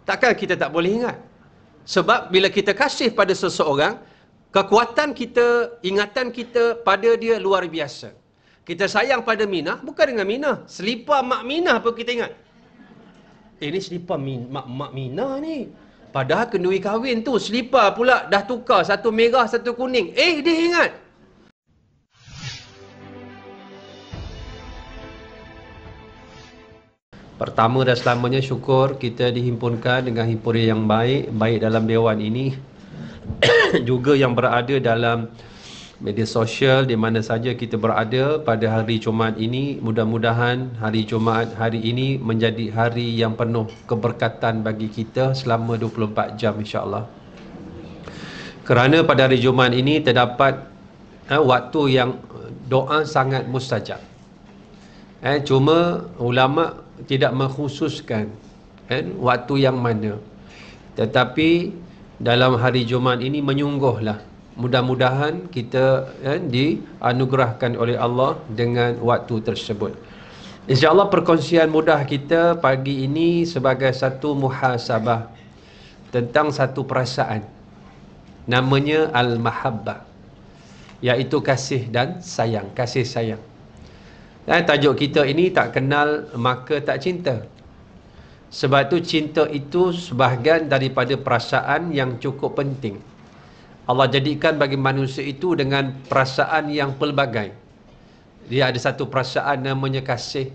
Takkan kita tak boleh ingat? Sebab bila kita kasih pada seseorang, kekuatan kita, ingatan kita pada dia luar biasa. Kita sayang pada Minah, bukan dengan Minah. Selipar Mak Minah pun kita ingat. Ini selipar Mak Minah ni. Padahal kenduri kahwin tu, selipar pula dah tukar. Satu merah, satu kuning. Dia ingat. Pertama dan selamanya syukur kita dihimpunkan dengan himpunan yang baik, baik dalam dewan ini juga yang berada dalam media sosial di mana saja kita berada pada hari Jumaat ini. Mudah-mudahan hari Jumaat hari ini menjadi hari yang penuh keberkatan bagi kita selama 24 jam insya-Allah. Kerana pada hari Jumaat ini terdapat waktu yang doa sangat mustajab. Cuma ulama tidak mengkhususkan waktu yang mana. Tetapi dalam hari Jumaat ini menyungguhlah. Mudah-mudahan kita dianugerahkan oleh Allah dengan waktu tersebut. InsyaAllah perkongsian mudah kita pagi ini sebagai satu muhasabah tentang satu perasaan. Namanya Al-Mahabbah. Iaitu kasih dan sayang. Kasih sayang. Dan tajuk kita ini tak kenal maka tak cinta. Sebab tu cinta itu sebahagian daripada perasaan yang cukup penting. Allah jadikan bagi manusia itu dengan perasaan yang pelbagai. Dia ada satu perasaan namanya kasih,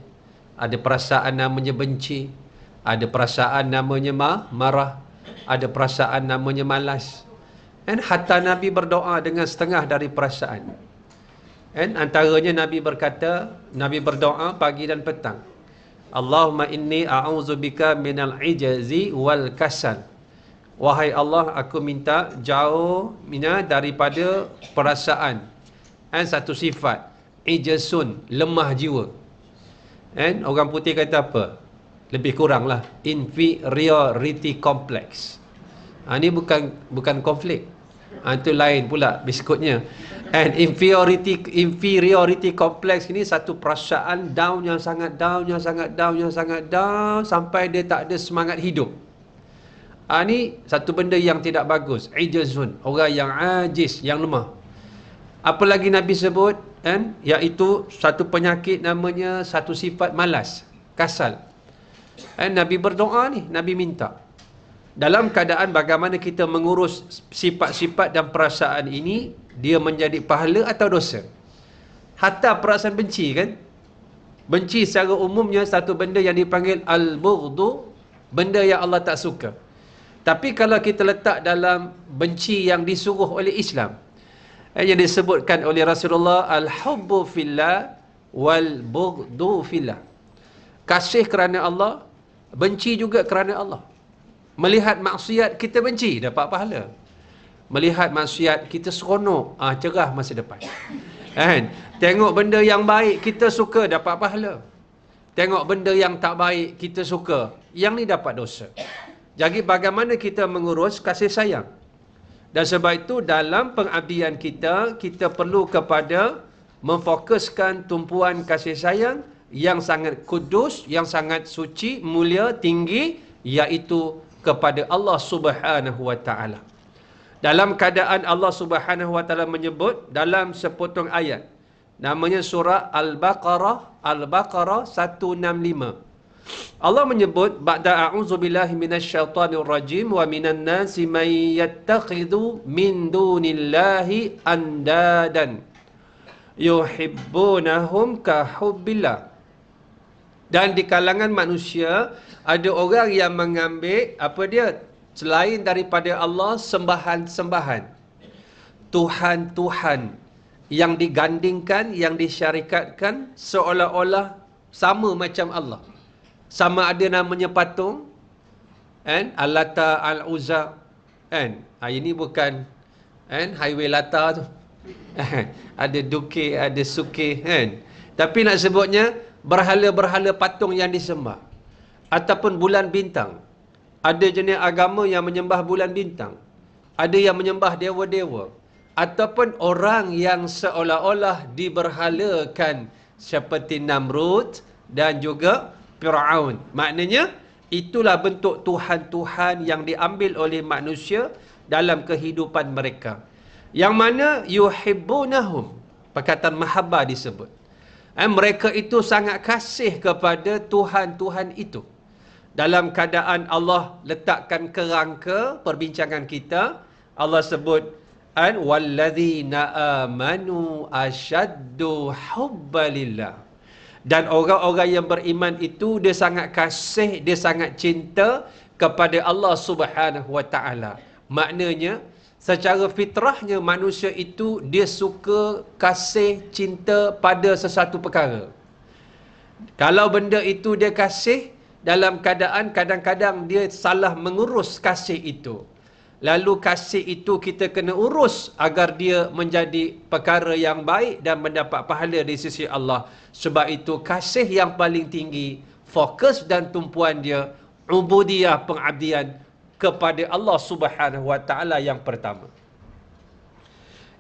ada perasaan namanya benci, ada perasaan namanya marah, ada perasaan namanya malas. Dan hatta Nabi berdoa dengan setengah dari perasaan. Antaranya Nabi berkata, Nabi berdoa pagi dan petang. Allahumma inni a'udzubika minal ijazi wal kasal. Wahai Allah, aku minta jauh daripada perasaan. Satu sifat, ijazun, lemah jiwa. Orang putih kata apa? Lebih kuranglah inferiority complex. Ini bukan konflik. Itu lain pula biskutnya. And inferiority complex ini satu perasaan down yang sangat down sampai dia tak ada semangat hidup. Ini satu benda yang tidak bagus. Ijazun, orang yang ajiz, yang lemah. Apa lagi Nabi sebut? Iaitu satu penyakit namanya satu sifat malas, kasal. Nabi berdoa ni, Nabi minta. Dalam keadaan bagaimana kita mengurus sifat-sifat dan perasaan ini, dia menjadi pahala atau dosa. Hatta perasaan benci kan? Benci secara umumnya satu benda yang dipanggil al-bughdu, benda yang Allah tak suka. Tapi kalau kita letak dalam benci yang disuruh oleh Islam, yang disebutkan oleh Rasulullah, al-hubbu fillah wal-bughdu fillah. Kasih kerana Allah, benci juga kerana Allah. Melihat maksiat kita benci, dapat pahala. Melihat maksiat kita seronok, cerah masa depan. Tengok benda yang baik kita suka, dapat pahala. Tengok benda yang tak baik kita suka, yang ni dapat dosa. Jadi bagaimana kita mengurus kasih sayang? Dan sebab itu dalam pengabdian kita, kita perlu kepada memfokuskan tumpuan kasih sayang yang sangat kudus, yang sangat suci, mulia, tinggi, iaitu kepada Allah Subhanahu wa taala. Dalam keadaan Allah Subhanahu wa taala menyebut dalam sepotong ayat, namanya surah Al-Baqarah 165. Allah menyebut ba'da a'udzubillahi minasyaitonir rajim wa minan nasi may yattakhidhu min dunillahi andadan yuhibbunahum ka hubbillah. Dan di kalangan manusia ada orang yang mengambil selain daripada Allah sembahan-sembahan, Tuhan-Tuhan yang digandingkan, yang disyarikatkan seolah-olah sama macam Allah. Sama ada namanya patung, Al-Lata, Al-Uzza, ini bukan highway Lata tu. Ada Duke, ada Suke, tapi nak sebutnya berhala-berhala patung yang disembah. Ataupun bulan bintang. Ada jenis agama yang menyembah bulan bintang. Ada yang menyembah dewa-dewa. Ataupun orang yang seolah-olah diberhalakan seperti Namrud dan juga Fir'aun. Maknanya Itulah bentuk Tuhan-Tuhan yang diambil oleh manusia dalam kehidupan mereka. Yang mana yuhibbunahum, perkataan mahabbah disebut. Mereka itu sangat kasih kepada Tuhan-Tuhan itu. Dalam keadaan Allah letakkan kerangka perbincangan kita, Allah sebut walladzina amanu asyaddu hubbalillah. Dan orang-orang yang beriman itu dia sangat kasih, dia sangat cinta kepada Allah Subhanahu wa taala. Maknanya secara fitrahnya manusia itu dia suka kasih cinta pada sesuatu perkara. Kalau benda itu dia kasih dalam keadaan kadang-kadang dia salah mengurus kasih itu. Lalu kasih itu kita kena urus agar dia menjadi perkara yang baik dan mendapat pahala di sisi Allah. Sebab itu kasih yang paling tinggi, fokus dan tumpuan dia, ubudiyah, pengabdian kepada Allah Subhanahu wa taala yang pertama.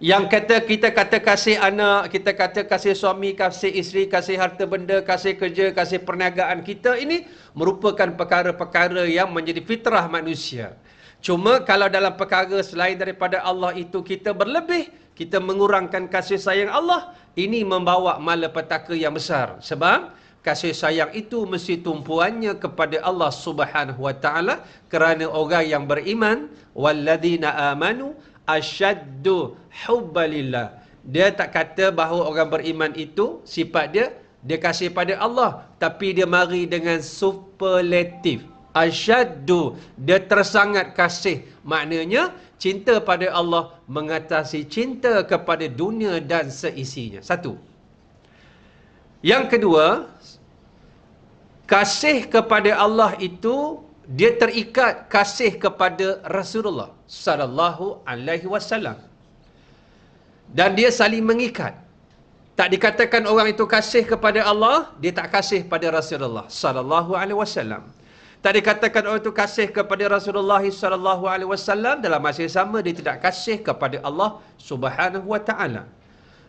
Yang kita kata kasih anak, kita kata kasih suami, kasih isteri, kasih harta benda, kasih kerja, kasih perniagaan kita, ini merupakan perkara-perkara yang menjadi fitrah manusia. Cuma kalau dalam perkara selain daripada Allah itu kita berlebih, kita mengurangkan kasih sayang Allah, ini membawa malapetaka yang besar. Sebab kasih sayang itu mesti tumpuannya kepada Allah Subhanahu wa taala, kerana orang yang beriman, walladzina amanu asyaddu hubbalillah. Dia tak kata bahawa orang beriman itu sifat dia kasih pada Allah, tapi dia mari dengan superlatif. Asyaddu, dia tersangat kasih. Maknanya cinta pada Allah mengatasi cinta kepada dunia dan seisinya. Satu. Yang kedua, kasih kepada Allah itu dia terikat kasih kepada Rasulullah sallallahu alaihi wasallam. Dan dia saling mengikat. Tak dikatakan orang itu kasih kepada Allah, dia tak kasih pada Rasulullah sallallahu alaihi wasallam. Tak dikatakan orang itu kasih kepada Rasulullah sallallahu alaihi wasallam, dalam masa yang sama dia tidak kasih kepada Allah Subhanahu wa taala.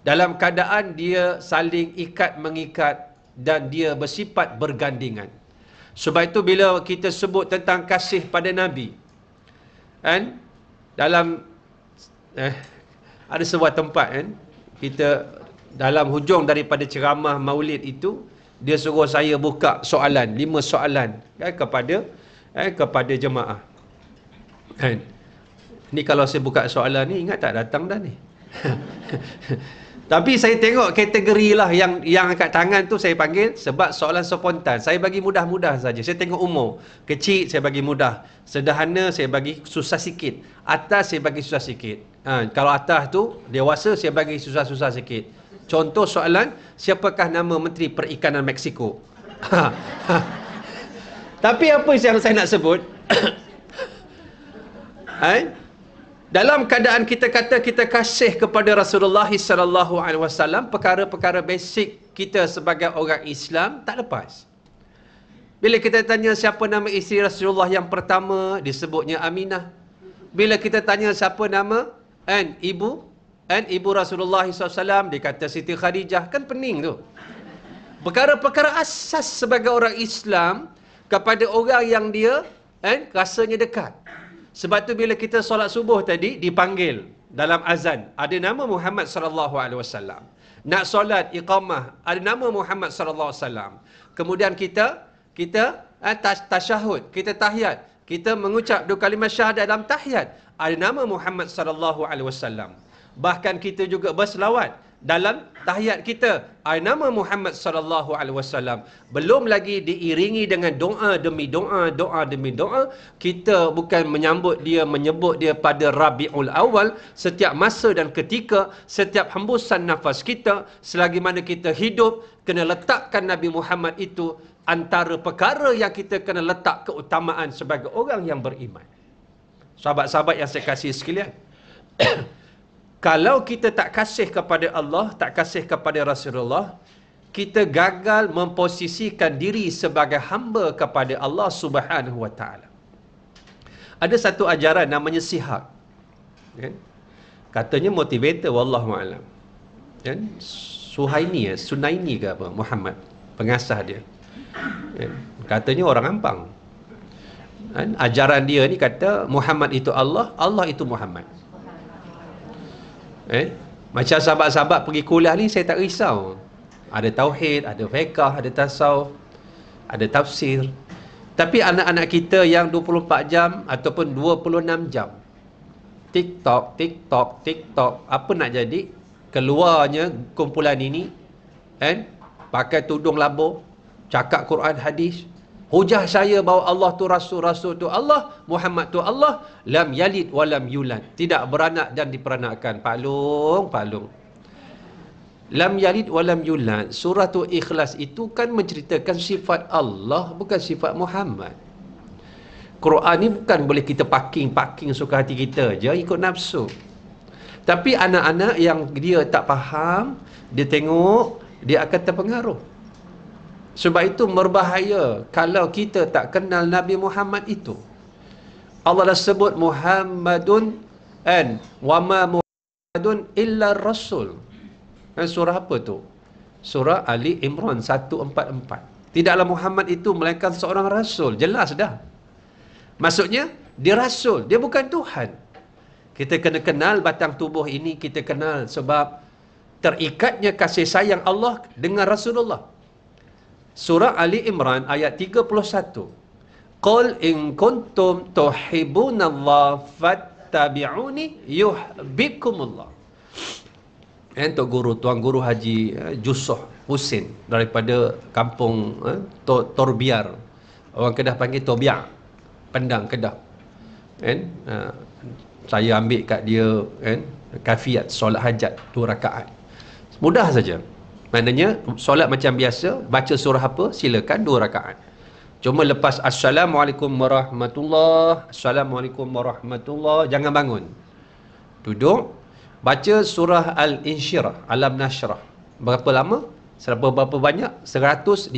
Dalam keadaan dia saling ikat mengikat dan dia bersifat bergandingan. Sebab itu bila kita sebut tentang kasih pada Nabi, kan, dalam ada sebuah tempat kan, kita dalam hujung daripada ceramah Maulid itu, dia suruh saya buka soalan, 5 soalan kan, kepada jemaah. Kan? Ni kalau saya buka soalan ni, ingat tak datang dah ni. Tapi saya tengok kategori lah yang kat tangan tu saya panggil, sebab soalan spontan. Saya bagi mudah-mudah saja. Saya tengok umur. Kecil saya bagi mudah. Sederhana saya bagi susah sikit. Atas saya bagi susah sikit. Kalau atas tu dewasa saya bagi susah-susah sikit. Contoh soalan, siapakah nama Menteri Perikanan Mexico? Tapi apa yang saya nak sebut? Dalam keadaan kita kata kita kasih kepada Rasulullah sallallahu alaihi wasallam, perkara-perkara basic kita sebagai orang Islam tak lepas. Bila kita tanya siapa nama isteri Rasulullah yang pertama, disebutnya Aminah. Bila kita tanya siapa nama ibu Rasulullah SAW, dia kata Siti Khadijah. Kan pening tu. Perkara-perkara asas sebagai orang Islam kepada orang yang dia rasanya dekat. Sebab tu bila kita solat subuh tadi dipanggil dalam azan, ada nama Muhammad sallallahu alaihi wasallam. Nak solat iqamah, ada nama Muhammad sallallahu alaihi wasallam. Kemudian kita tasyahud, kita tahiyat, kita mengucap 2 kalimah syahadat dalam tahiyat, ada nama Muhammad sallallahu alaihi wasallam. Bahkan kita juga berselawat dalam tahiyat kita, ada nama Muhammad sallallahu alaihi wasallam. Belum lagi diiringi dengan doa demi doa, doa demi doa. Kita bukan menyebut dia pada Rabiul Awal, setiap masa dan ketika, setiap hembusan nafas kita, selagi mana kita hidup, kena letakkan Nabi Muhammad itu antara perkara yang kita kena letak keutamaan sebagai orang yang beriman. Sahabat-sahabat yang saya kasih sekalian, kalau kita tak kasih kepada Allah, tak kasih kepada Rasulullah, kita gagal memposisikan diri sebagai hamba kepada Allah Subhanahu wa taala. Ada satu ajaran namanya Sihak. Kan? Katanya motivator, wallahu alam. Kan? Sunaini ke apa? Muhammad, pengasah dia. Kan? Katanya orang Ampang. Kan? Ajaran dia ni kata Muhammad itu Allah, Allah itu Muhammad. Macam sahabat-sahabat pergi kuliah ni, saya tak risau. Ada tauhid, ada fiqh, ada tasawuf, ada tafsir. Tapi anak-anak kita yang 24 jam ataupun 26 jam TikTok, apa nak jadi? Keluarnya kumpulan ini, kan? Pakai tudung labuh, cakap Quran hadis, hujah saya bahawa Allah tu Rasul, Rasul tu Allah, Muhammad tu Allah, lam yalid wa lam yulad, tidak beranak dan diperanakkan. Palung. Lam yalid wa lam yulad, surah tu Ikhlas itu kan menceritakan sifat Allah, bukan sifat Muhammad. Quran ni bukan boleh kita parking suka hati kita je, ikut nafsu. Tapi anak-anak yang dia tak faham, dia tengok, dia akan terpengaruh. Sebab itu berbahaya kalau kita tak kenal Nabi Muhammad itu. Allah dah sebut Muhammadun wa ma Muhammadun illa rasul. Surah apa tu? Surah Ali Imran 144. Tidaklah Muhammad itu melainkan seorang rasul. Jelas dah. Maksudnya, dia rasul, dia bukan Tuhan. Kita kena kenal batang tubuh ini, kita kenal sebab terikatnya kasih sayang Allah dengan Rasulullah. Surah Ali Imran ayat 31. Qul in kuntum tuhibbunallaha fattabi'uni yuhibbukumullah. Tuan Guru Haji Jusoh Husin daripada kampung Torbiar. Orang Kedah panggil Tobiak, Pendang Kedah. Saya ambil kat dia kafiat solat hajat 2 rakaat. Mudah saja. Maknanya solat macam biasa, baca surah apa, silakan 2 rakaat. Cuma lepas Assalamualaikum warahmatullahi, Assalamualaikum warahmatullahi, jangan bangun. Duduk, baca surah Al-Insyirah, Alam Nashrah. Berapa lama? Berapa banyak? 152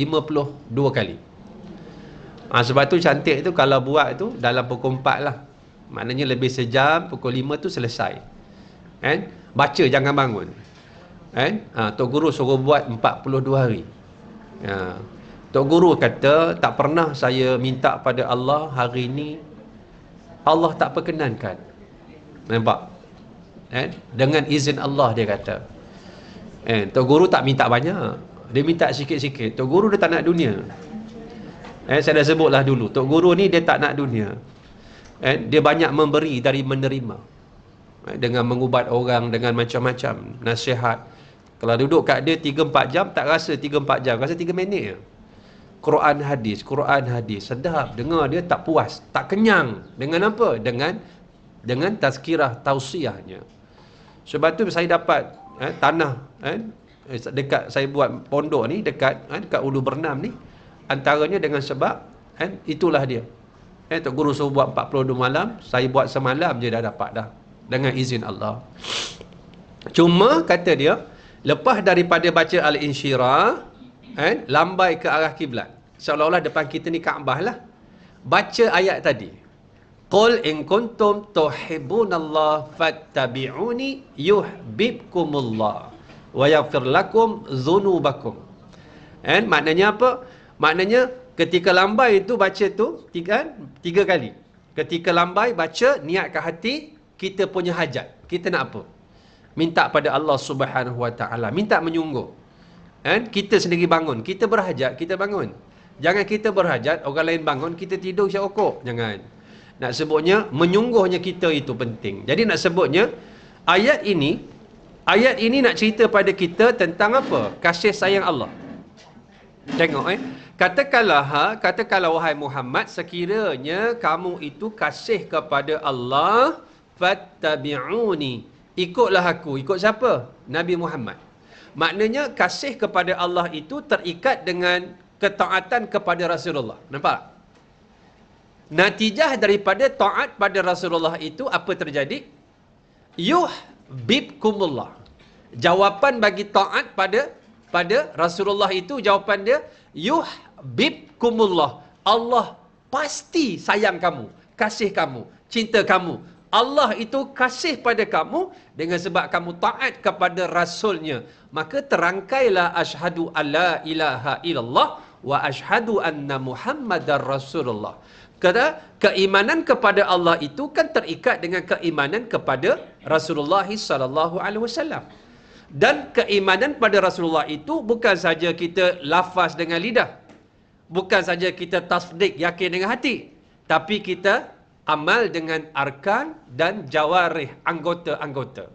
kali. Sebab tu cantik tu kalau buat tu dalam pukul 4 lah. Maknanya lebih sejam, pukul 5 tu selesai. Baca, jangan bangun. Tok Guru suruh buat 42 hari. Tok Guru kata, tak pernah saya minta pada Allah hari ni, Allah tak perkenankan. Nampak? Dengan izin Allah, dia kata. Tok Guru tak minta banyak, dia minta sikit-sikit. Tok Guru dia tak nak dunia. Saya dah sebutlah dulu, Tok Guru ni dia tak nak dunia. Dia banyak memberi dari menerima. Dengan mengubat orang, dengan macam-macam nasihat. Kalau duduk kat dia 3-4 jam, tak rasa 3-4 jam, rasa 3 minit je. Quran hadis, sedap. Dengar dia tak puas, tak kenyang. Dengan apa? Dengan tazkirah tausiahnya. Sebab tu saya dapat tanah dekat, saya buat pondok ni dekat Ulu Bernam ni, antaranya dengan sebab itulah dia. Tok Guru suruh buat 42 malam, saya buat semalam je dah dapat dah, dengan izin Allah. Cuma kata dia, lepas daripada baca Al-Insyirah, lambai ke arah kiblat, seolah-olah depan kita ni Kaabah lah. Baca ayat tadi, Qul in kuntum tuhibbunallaha fattabi'uni yuhibbukumullah wa yaghfir lakum dzunubakum. Maknanya apa? Maknanya ketika lambai itu baca tu 3 kali. Ketika lambai baca, niatkan hati kita punya hajat. Kita nak apa? Minta pada Allah Subhanahu Wa Taala, minta menyungguh. Kita sendiri bangun, kita berhajat, kita bangun. Jangan kita berhajat, orang lain bangun, kita tidur siap okok. Jangan. Nak sebutnya menyungguhnya kita itu penting. Jadi nak sebutnya ayat ini nak cerita pada kita tentang apa? Kasih sayang Allah. Tengok katakanlah wahai Muhammad, sekiranya kamu itu kasih kepada Allah, fattabi'uni, ikutlah aku. Ikut siapa? Nabi Muhammad. Maknanya kasih kepada Allah itu terikat dengan ketaatan kepada Rasulullah. Nampak? Natijah daripada taat pada Rasulullah itu apa terjadi? Yuhibbukumullah. Jawapan bagi taat pada Rasulullah itu, jawapan dia yuhibbukumullah. Allah pasti sayang kamu, kasih kamu, cinta kamu. Allah itu kasih pada kamu dengan sebab kamu taat kepada Rasulnya. Maka terangkailah asyhadu alla ilaha illallah wa asyhadu anna Muhammadar Rasulullah. Kata, keimanan kepada Allah itu kan terikat dengan keimanan kepada Rasulullah sallallahu alaihi wasallam. Dan keimanan pada Rasulullah itu bukan saja kita lafaz dengan lidah, bukan saja kita tasdik, yakin dengan hati, tapi kita amal dengan arkan dan jawarih, anggota-anggota.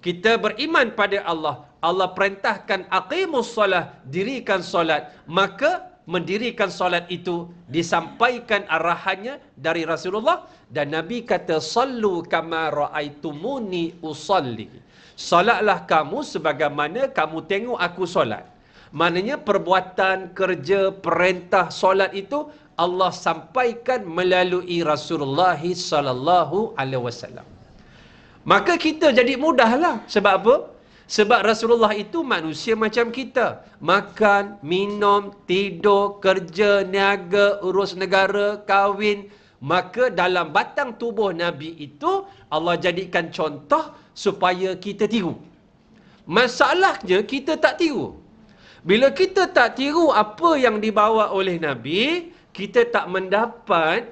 Kita beriman pada Allah. Allah perintahkan aqimus solah, dirikan solat. Maka mendirikan solat itu disampaikan arahannya dari Rasulullah. Dan Nabi kata, sallu kama ra'aitumuni usalli. Solatlah kamu sebagaimana kamu tengok aku solat. Maknanya perbuatan, kerja, perintah solat itu Allah sampaikan melalui Rasulullah sallallahu alaihi wasallam. Maka kita jadi mudahlah. Sebab apa? Sebab Rasulullah itu manusia macam kita. Makan, minum, tidur, kerja, niaga, urus negara, kahwin. Maka dalam batang tubuh Nabi itu Allah jadikan contoh supaya kita tiru. Masalahnya kita tak tiru. Bila kita tak tiru apa yang dibawa oleh Nabi, kita tak mendapat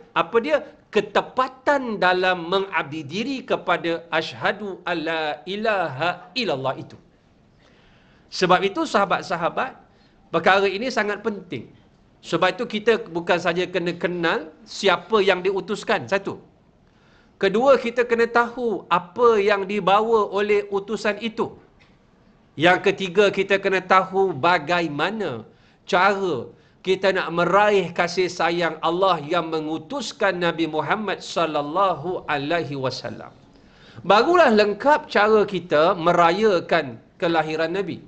ketepatan dalam mengabdi diri kepada asyhadu alla ilaha illallah itu. Sebab itu sahabat-sahabat, perkara ini sangat penting. Sebab itu kita bukan saja kena kenal siapa yang diutuskan, satu. Kedua, kita kena tahu apa yang dibawa oleh utusan itu. Yang ketiga, kita kena tahu bagaimana cara kita nak meraih kasih sayang Allah yang mengutuskan Nabi Muhammad sallallahu alaihi wasallam. Barulah lengkap cara kita merayakan kelahiran Nabi.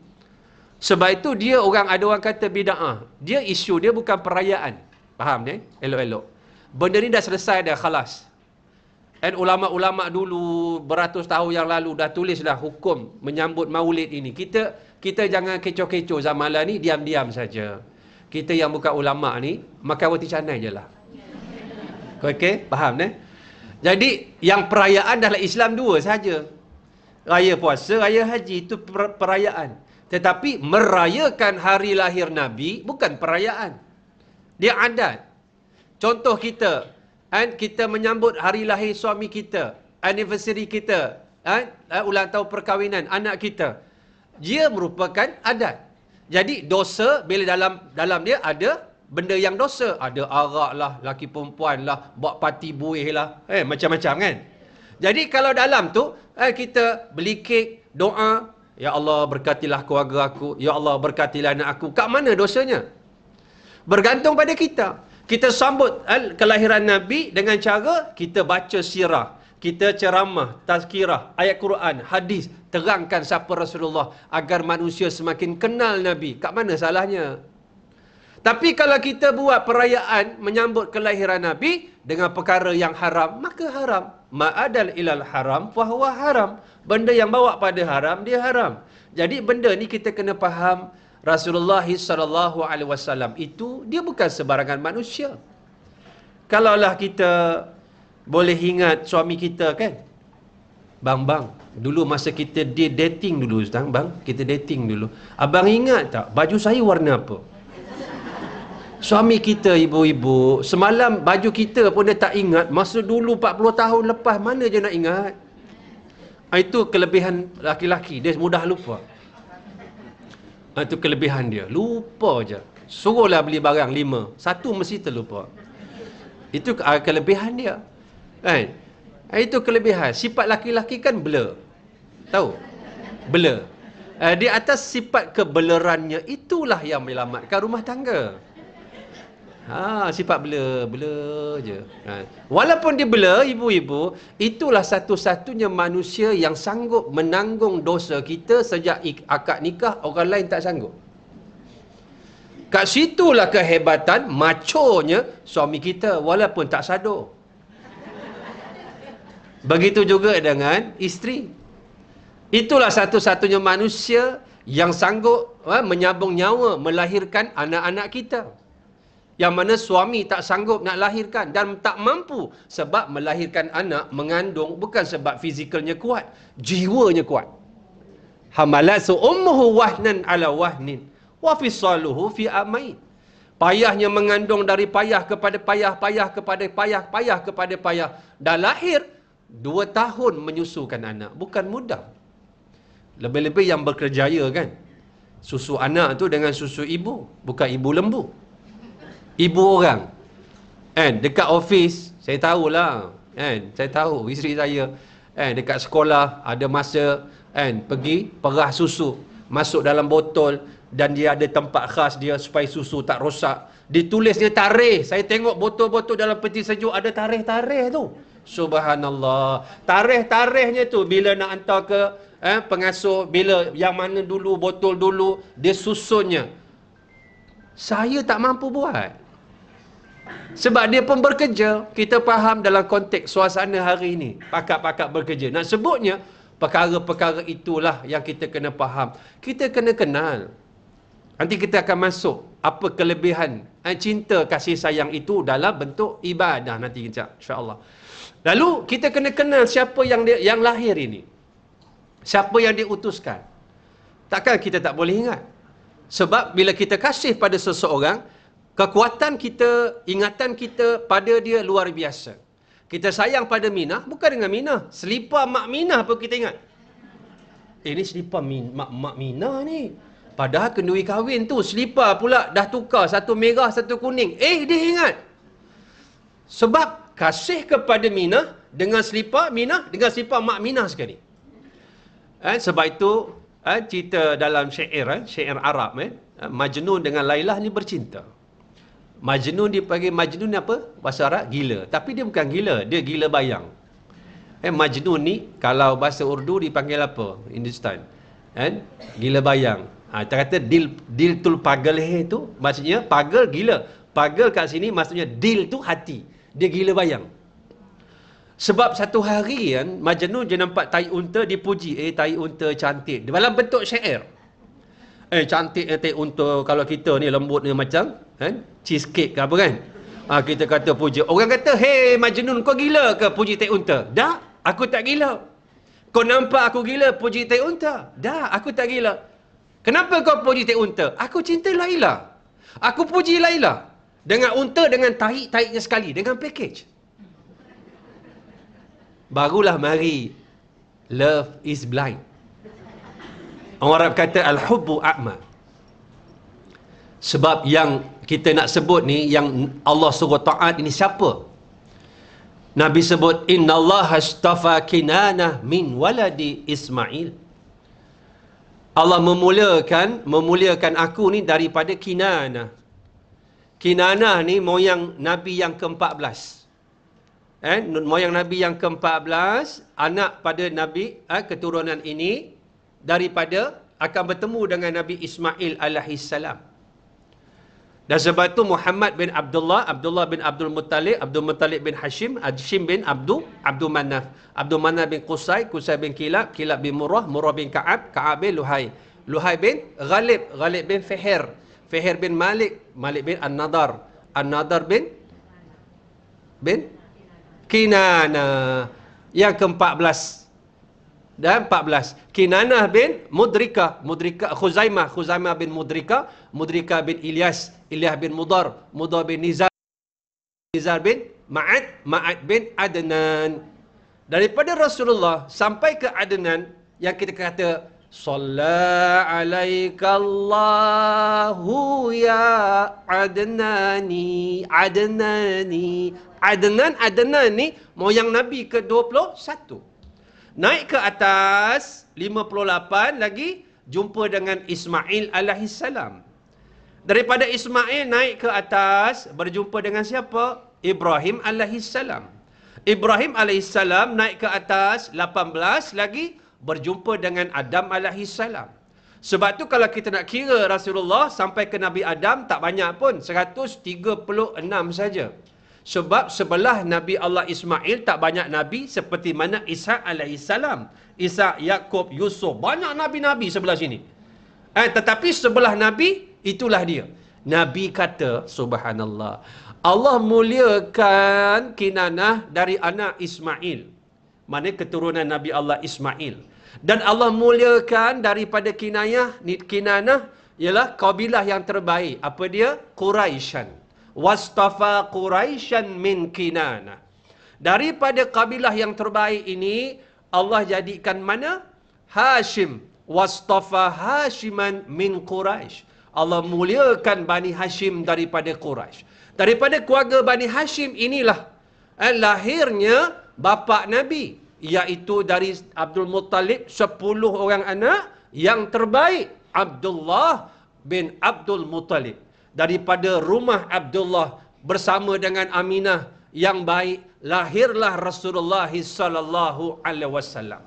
Sebab itu ada orang kata bid'ah. Dia isu dia bukan perayaan. Faham ni? Elok-elok. Benda ni dah selesai dah, khalas. Dan ulama-ulama dulu beratus tahun yang lalu dah tulis dah hukum menyambut Maulid ini. Kita jangan kecoh-kecoh zaman ni, diam-diam saja. Kita yang bukan ulama ni, makan roti canai je lah. Okey? Faham ne? Jadi, yang perayaan dalam Islam dua saja. Raya puasa, raya haji, itu perayaan. Tetapi, merayakan hari lahir Nabi, bukan perayaan. Dia adat. Contoh kita menyambut hari lahir suami kita, anniversary kita, ulang tahun perkahwinan anak kita. Dia merupakan adat. Jadi dosa bila dalam dia ada benda yang dosa, ada arak lah, laki perempuan lah, buat parti buih lah, macam-macam kan. Jadi kalau dalam tu kita beli kek, doa, ya Allah berkatilah keluarga aku, ya Allah berkatilah anak aku. Kat mana dosanya? Bergantung pada kita. Kita sambut kelahiran Nabi dengan cara kita baca sirah, kita ceramah, tazkirah, ayat Quran, hadis, terangkan siapa Rasulullah agar manusia semakin kenal Nabi. Kat mana salahnya? Tapi kalau kita buat perayaan menyambut kelahiran Nabi dengan perkara yang haram, maka haram. Ma'adal ilal haram fahuwa haram. Benda yang bawa pada haram, dia haram. Jadi benda ni kita kena faham, Rasulullah SAW itu dia bukan sebarangan manusia. Kalaulah kita boleh ingat suami kita kan, bang, dulu masa kita dating dulu, kita dating dulu. Abang ingat tak baju saya warna apa? Suami kita, ibu-ibu, semalam baju kita pun dia tak ingat. Masa dulu 40 tahun lepas, mana je nak ingat? Itu kelebihan laki-laki, dia mudah lupa. Itu kelebihan dia, lupa je. Suruhlah beli barang 5, satu mesti terlupa. Itu kelebihan dia. Kan? Itu kelebihan. Sifat laki-laki kan blur. Tahu? Blur. Di atas sifat kebelerannya, itulah yang menyelamatkan rumah tangga. Sifat blur je. Walaupun dia blur, ibu-ibu, itulah satu-satunya manusia yang sanggup menanggung dosa kita sejak akad nikah, orang lain tak sanggup. Kat situlah kehebatan, maconya suami kita, walaupun tak sadar. Begitu juga dengan isteri. Itulah satu-satunya manusia yang sanggup menyambung nyawa, melahirkan anak-anak kita. Yang mana suami tak sanggup nak lahirkan dan tak mampu sebab melahirkan anak, mengandung bukan sebab fizikalnya kuat, jiwanya kuat. Hamalathu ummuhu wahnan ala wahnin wa fisaluhu fi amain. Payahnya mengandung dari payah kepada payah, payah kepada payah, payah kepada payah. Dah lahir, 2 tahun menyusukan anak. Bukan mudah. Lebih-lebih yang berkerjaya kan. Susu anak tu dengan susu ibu. Bukan ibu lembu. Ibu orang. Dekat office, saya tahulah. Saya tahu, isteri saya. Dekat sekolah, ada masa pergi perah susu. Masuk dalam botol. Dan dia ada tempat khas dia supaya susu tak rosak. Ditulisnya tarikh. Saya tengok botol-botol dalam peti sejuk ada tarikh-tarikh tu. Subhanallah. Tarikh-tarikhnya tu bila nak hantar ke pengasuh, bila yang mana dulu, botol dulu, dia susunnya. Saya tak mampu buat. Sebab dia pun bekerja. Kita faham dalam konteks suasana hari ini. Pakar-pakar bekerja. Nak sebutnya, perkara-perkara itulah yang kita kena faham. Kita kena kenal. Nanti kita akan masuk apa kelebihan cinta kasih sayang itu dalam bentuk ibadah nanti insya-Allah. Lalu kita kena kenal siapa yang lahir ini. Siapa yang diutuskan. Takkan kita tak boleh ingat. Sebab bila kita kasih pada seseorang, kekuatan kita, ingatan kita pada dia luar biasa. Kita sayang pada Minah bukan dengan Minah. Selipar Mak Minah pun kita ingat. Ini selipar Mak Minah ni. Padahal kenduri kahwin tu, selipar pula dah tukar, satu merah, satu kuning. Dia ingat. Sebab kasih kepada Minah dengan selipar Minah, dengan selipar Mak Minah sekali. Sebab itu, cerita dalam syair, syair Arab, Majnun dengan Lailah ni bercinta. Majnun dipanggil Majnun apa? Bahasa Arab, gila. Tapi dia bukan gila, dia gila bayang. Majnun ni, kalau bahasa Urdu dipanggil apa? Hindustan. Gila bayang. Kita kata dil tul pagal tu maksudnya pagal gila. Pagal kat sini maksudnya dil tu hati. Dia gila bayang. Sebab satu hari kan Majnun dia nampak tai unta dipuji. Tai unta cantik. Dalam bentuk syair. Cantik tai unta, kalau kita ni lembut ni macam cheesecake ke apa kan. Kita kata puji. Orang kata, "Hey Majnun, kau gila ke puji tai unta?" "Dah, aku tak gila." "Kau nampak aku gila puji tai unta?" "Dah, aku tak gila." "Kenapa kau puji tai unta?" "Aku cinta Laila. Aku puji Laila. Dengan unta, dengan tahi-tahinya sekali. Dengan package." Barulah mari love is blind. Orang Arab kata al-hubbu a'ma. Sebab yang kita nak sebut ni, yang Allah suruh taat ini siapa? Nabi sebut, "Inna Allah astafa Kinanah min waladi Ismail." Allah memuliakan aku ni daripada Kinanah. Kinanah ni moyang Nabi yang ke-14. Moyang Nabi yang ke-14, anak pada Nabi, keturunan ini, daripada akan bertemu dengan Nabi Ismail alaihissalam. Dan sebab itu Muhammad bin Abdullah, Abdullah bin Abdul Muttalib, Abdul Muttalib bin Hashim, Hashim bin Abdul Manaf, Abdul Manaf bin Qusay, Qusay bin Kilab, Kilab bin Murrah, Murrah bin Ka'ab, Ka'ab bin Luhai, Luhai bin Ghalib, Ghalib bin Fihir, Fihir bin Malik, Malik bin An-Nadar, An-Nadar bin Kinana. Yang ke-14 dan 14. Kinanah bin Mudrika, Khuzaimah, Khuzaimah bin Mudrika, Mudrika bin Ilyas, Ilyas bin Mudar, Mudar bin Nizar, Nizar bin Ma'ad, Ma'ad bin Adnan. Daripada Rasulullah sampai ke Adnan, yang kita kata Shalla alaikallahu ya Adnani, Adnani. Adnan ni moyang Nabi ke-21. Naik ke atas 58 lagi jumpa dengan Ismail alaihissalam. Daripada Ismail naik ke atas berjumpa dengan siapa? Ibrahim alaihissalam. Ibrahim alaihissalam naik ke atas 18 lagi berjumpa dengan Adam alaihissalam. Sebab tu kalau kita nak kira Rasulullah sampai ke Nabi Adam tak banyak pun, 136 saja. Sebab sebelah Nabi Allah Ismail tak banyak Nabi seperti mana Ishak alaihissalam. Ishak, Yaqub, Yusuf. Banyak Nabi-Nabi sebelah sini. Tetapi sebelah Nabi, itulah dia. Nabi kata, subhanallah, Allah muliakan Kinanah dari anak Ismail. Mana keturunan Nabi Allah Ismail. Dan Allah muliakan daripada Kinanah ialah kabilah yang terbaik. Apa dia? Quraisyan. Wastafa Quraisyan min Kinana. Daripada kabilah yang terbaik ini, Allah jadikan mana? Hashim. Wastafa Hashiman min Quraisy. Allah muliakan Bani Hashim daripada Quraisy. Daripada keluarga Bani Hashim inilah lahirnya bapa Nabi, iaitu dari Abdul Muttalib 10 orang anak yang terbaik, Abdullah bin Abdul Muttalib. Daripada rumah Abdullah bersama dengan Aminah yang baik, lahirlah Rasulullah sallallahu alaihi wasallam.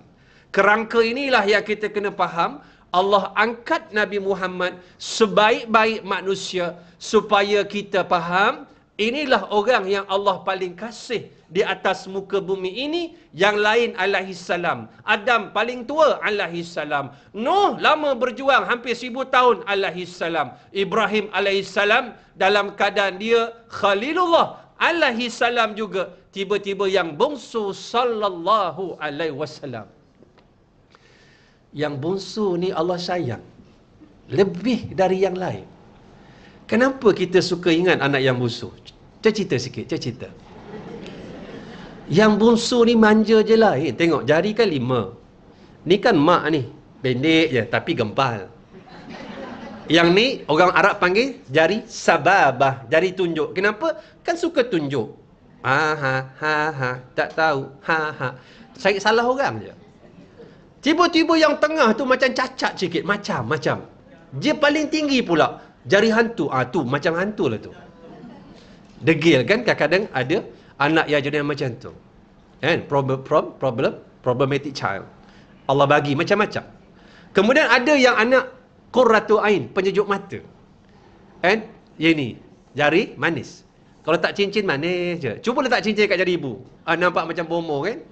Kerangka inilah yang kita kena faham. Allah angkat Nabi Muhammad sebaik-baik manusia supaya kita faham inilah orang yang Allah paling kasih di atas muka bumi ini. Yang lain alaihissalam. Adam paling tua alaihissalam. Nuh lama berjuang hampir 1000 tahun alaihissalam. Ibrahim alaihissalam dalam keadaan dia Khalilullah alaihissalam juga. Tiba-tiba yang bungsu sallallahu alaihi wasallam. Yang bungsu ni Allah sayang lebih dari yang lain. Kenapa kita suka ingat anak yang bungsu? Cerita sikit, cerita. Yang bungsu ni manja je lah. Tengok, jari kan 5. Ni kan mak ni, pendek je tapi gempal. Yang ni, orang Arab panggil jari sababah, jari tunjuk. Kenapa? Kan suka tunjuk. Ha, tak tahu. Ha. Saya salah orang je. Tiba-tiba yang tengah tu macam cacat sikit. Macam. Dia paling tinggi pula. Jari hantu. Tu macam hantu lah tu. Degil kan, kadang-kadang ada anak yang jadi macam tu. Kan? Problematic child. Allah bagi macam-macam. Kemudian ada yang anak qurratu ain, penyejuk mata. Kan? Yang ni, jari manis. Kalau tak cincin manis je. Cuba letak cincin kat jari ibu. Nampak macam bomoh kan?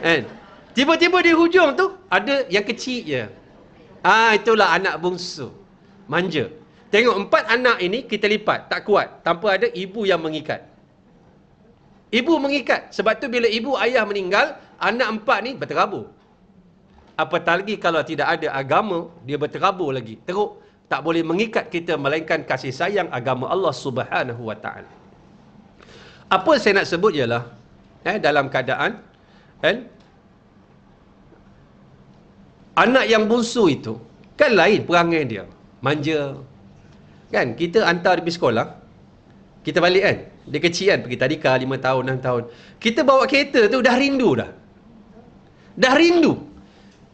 Kan? Tiba-tiba di hujung tu ada yang kecil je. Itulah anak bungsu. Manja. Tengok 4 anak ini kita lipat, tak kuat. Tanpa ada ibu yang mengikat. Ibu mengikat. Sebab tu bila ibu ayah meninggal, anak 4 ni berterabur. Apatah lagi kalau tidak ada agama, dia berterabur lagi. Teruk. Tak boleh mengikat kita melainkan kasih sayang agama Allah Subhanahu Wa Taala. Apa saya nak sebut ialah dalam keadaan anak yang bungsu itu kan lain perangai dia. Manja. Kan kita hantar dia pergi sekolah, kita balik kan, dia kecil kan, pergi tadika 5 tahun 6 tahun, kita bawa kereta tu dah rindu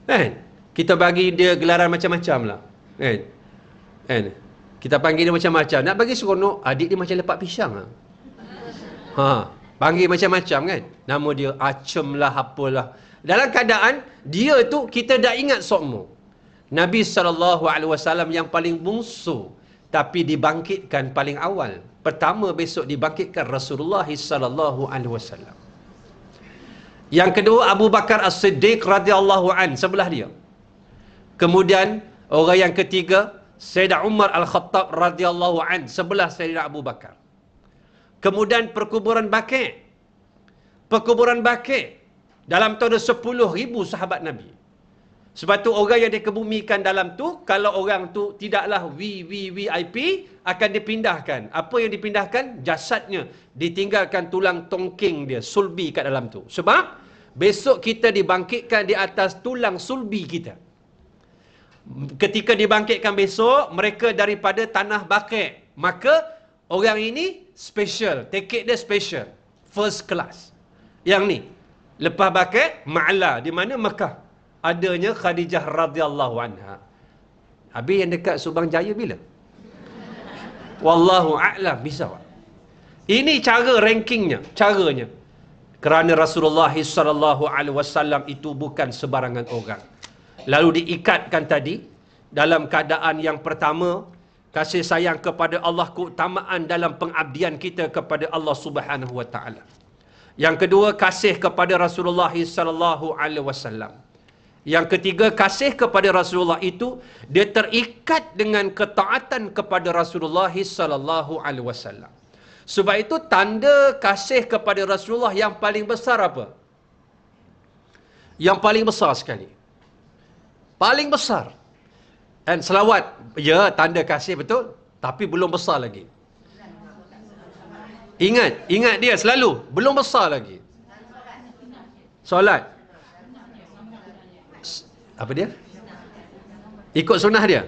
kan. Kita bagi dia gelaran macam-macam lah kan. Kita panggil dia macam-macam, nak bagi seronok. Adik dia macam lepak pisang lah. Panggil macam-macam kan, nama dia Acem lah, apalah. Dalam keadaan dia tu kita dah ingat sokmo Nabi SAW yang paling bungsu, tapi dibangkitkan paling awal. Pertama besok dibangkitkan Rasulullah SAW. Yang kedua Abu Bakar As-Siddiq radhiyallahu an sebelah dia. Kemudian orang yang ketiga Sayyidina Umar Al-Khattab radhiyallahu an sebelah Sayyidina Abu Bakar. Kemudian perkuburan Baqi' dalam tu ada 10,000 sahabat Nabi. Sebab tu orang yang dikebumikan dalam tu, kalau orang tu tidaklah VIP, akan dipindahkan. Apa yang dipindahkan? Jasadnya. Ditinggalkan tulang tongking dia, sulbi kat dalam tu. Sebab besok kita dibangkitkan di atas tulang sulbi kita. Ketika dibangkitkan besok, mereka daripada tanah Baqi'. Maka orang ini special, tiket dia special, first class. Yang ni, lepas Baqi', Ma'la, di mana Mekah. Adanya Khadijah radhiyallahu anha. Habis yang dekat Subang Jaya bila? Wallahu a'lam bisawab. Ini cara rankingnya, caranya. Kerana Rasulullah sallallahu alaihi wasallam itu bukan sebarangan orang. Lalu diikatkan tadi dalam keadaan yang pertama, kasih sayang kepada Allah, keutamaan dalam pengabdian kita kepada Allah Subhanahu wa taala. Yang kedua, kasih kepada Rasulullah sallallahu alaihi wasallam. Yang ketiga, kasih kepada Rasulullah itu dia terikat dengan ketaatan kepada Rasulullah sallallahu alaihi wasallam. Sebab itu tanda kasih kepada Rasulullah yang paling besar apa? Yang paling besar sekali. Paling besar. Dan selawat, ya, tanda kasih betul, tapi belum besar lagi. Ingat dia selalu, belum besar lagi. Solat. Apa dia? Ikut sunnah dia.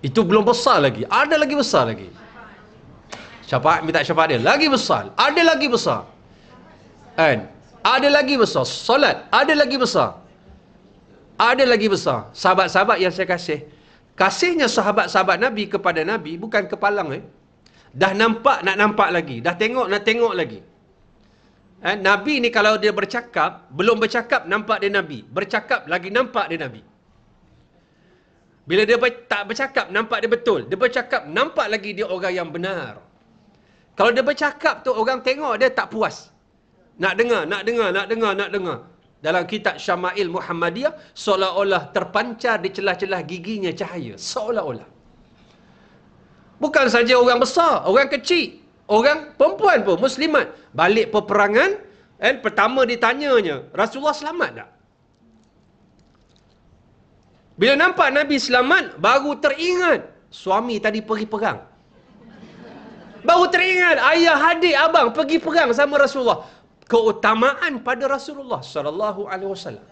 Itu belum besar lagi. Ada lagi besar lagi. Syafaat, minta syafaat dia. Lagi besar. Ada lagi besar. Kan? Ada lagi besar. Solat. Ada lagi besar. Ada lagi besar. Sahabat-sahabat yang saya kasih. Kasihnya sahabat-sahabat Nabi kepada Nabi bukan kepalang. Dah nampak, nak nampak lagi. Dah tengok, nak tengok lagi. Nabi ni kalau dia bercakap, belum bercakap, nampak dia Nabi. Bercakap, lagi nampak dia Nabi. Bila dia tak bercakap, nampak dia betul. Dia bercakap, nampak lagi dia orang yang benar. Kalau dia bercakap tu, orang tengok dia tak puas. Nak dengar, nak dengar, nak dengar, nak dengar. Dalam kitab Syama'il Muhammadiyah, seolah-olah terpancar di celah-celah giginya cahaya. Seolah-olah. Bukan saja orang besar, orang kecil. Orang perempuan pun, muslimat. Balik peperangan, pertama ditanyanya, Rasulullah selamat tak? Bila nampak Nabi selamat, baru teringat. Suami tadi pergi perang. Baru teringat, ayah, adik, abang pergi perang sama Rasulullah. Keutamaan pada Rasulullah sallallahu alaihi wasallam.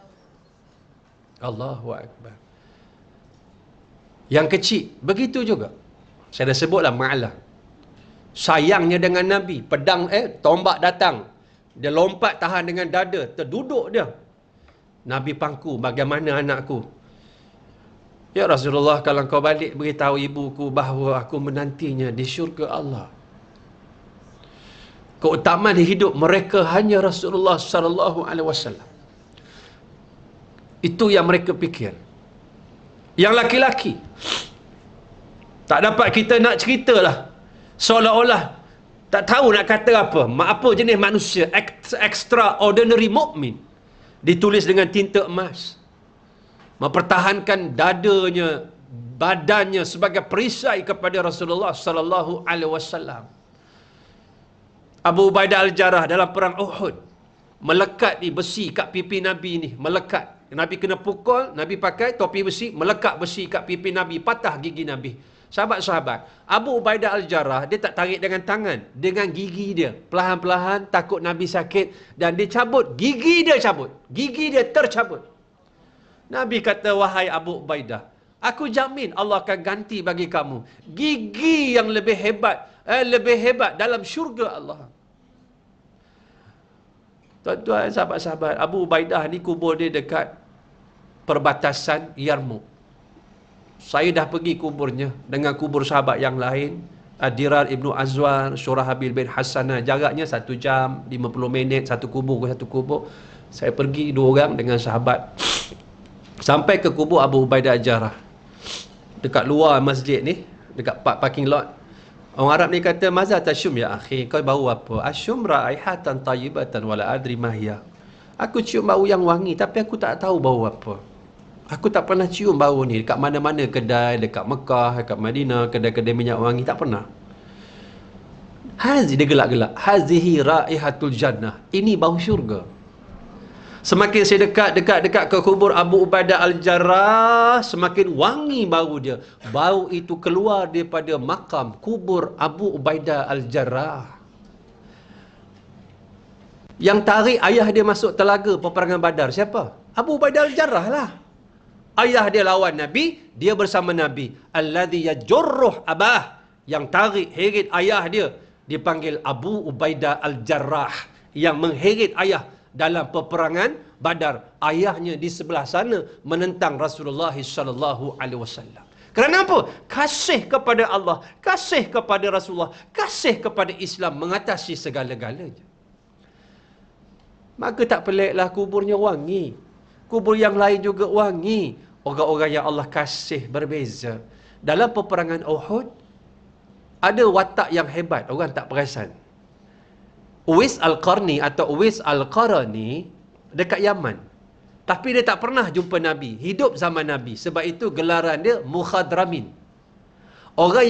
Allahu akbar. Yang kecil, begitu juga. Saya dah sebutlah Ma'lah. Sayangnya dengan Nabi. Pedang, tombak datang. Dia lompat tahan dengan dada. Terduduk dia. Nabi pangku, bagaimana anakku? Ya Rasulullah, kalau kau balik beritahu ibuku bahawa aku menantinya di syurga Allah. Keutamaan hidup mereka hanya Rasulullah sallallahu alaihi wasallam. Itu yang mereka fikir. Yang laki-laki, tak dapat kita nak ceritalah. Seolah-olah tak tahu nak kata apa. Apa jenis manusia extraordinary mukmin. Ditulis dengan tinta emas. Mempertahankan dadanya, badannya sebagai perisai kepada Rasulullah sallallahu alaihi wasallam. Abu Ubaidah Al-Jarrah dalam perang Uhud melekat di besi kat pipi Nabi ni, melekat. Nabi kena pukul, Nabi pakai topi besi, melekat besi kat pipi Nabi, patah gigi Nabi. Sahabat-sahabat, Abu Ubaidah Al-Jarrah dia tak tarik dengan tangan, dengan gigi dia. Perlahan-perlahan takut Nabi sakit dan dia cabut, gigi dia cabut. Gigi dia tercabut. Nabi kata, wahai Abu Ubaidah, aku jamin Allah akan ganti bagi kamu gigi yang lebih hebat dalam syurga Allah. Tuan-tuan, sahabat-sahabat, Abu Ubaidah ni kubur dia dekat perbatasan Yarmouk. Saya dah pergi kuburnya dengan kubur sahabat yang lain. Dirar Ibnu Azwar, Syurahabil bin Hassanah. Jaraknya 1 jam, 50 minit, satu kubur ke satu kubur. Saya pergi 2 orang dengan sahabat. Sampai ke kubur Abu Ubaidah Al-Jarrah. Dekat luar masjid ni, dekat parking lot. Orang Arab ni kata, "Maza tashum ya akhi?" Kau bau apa? "Ashum raihatan tayyibatan wala adri ma hiya." Aku cium bau yang wangi tapi aku tak tahu bau apa. Aku tak pernah cium bau ni dekat mana-mana kedai, dekat Mekah, dekat Madinah, kedai-kedai minyak wangi, tak pernah. Dia gelak-gelak. Hazihi raihatul jannah. Ini bau syurga. Semakin saya dekat ke kubur Abu Ubaidah Al-Jarrah, semakin wangi bau dia. Bau itu keluar daripada makam kubur Abu Ubaidah Al-Jarrah. Yang tarik ayah dia masuk telaga peperangan Badar siapa? Abu Ubaidah Al-Jarrah lah. Ayah dia lawan Nabi, dia bersama Nabi. Alladhi yajurruh abah. Yang tarik, heret ayah dia, dipanggil Abu Ubaidah Al-Jarrah. Yang mengheret ayah dalam peperangan Badar. Ayahnya di sebelah sana menentang Rasulullah sallallahu alaihi wasallam. Kerana apa? Kasih kepada Allah, kasih kepada Rasulullah, kasih kepada Islam mengatasi segala-galanya. Maka tak peliklah kuburnya wangi. Kubur yang lain juga wangi. Orang-orang yang Allah kasih berbeza. Dalam peperangan Uhud, ada watak yang hebat, orang tak perasan. Uwais Al-Qarni atau Uwais Al-Qarani dekat Yaman. Tapi dia tak pernah jumpa Nabi. Hidup zaman Nabi. Sebab itu gelaran dia Mukhadramin. Orang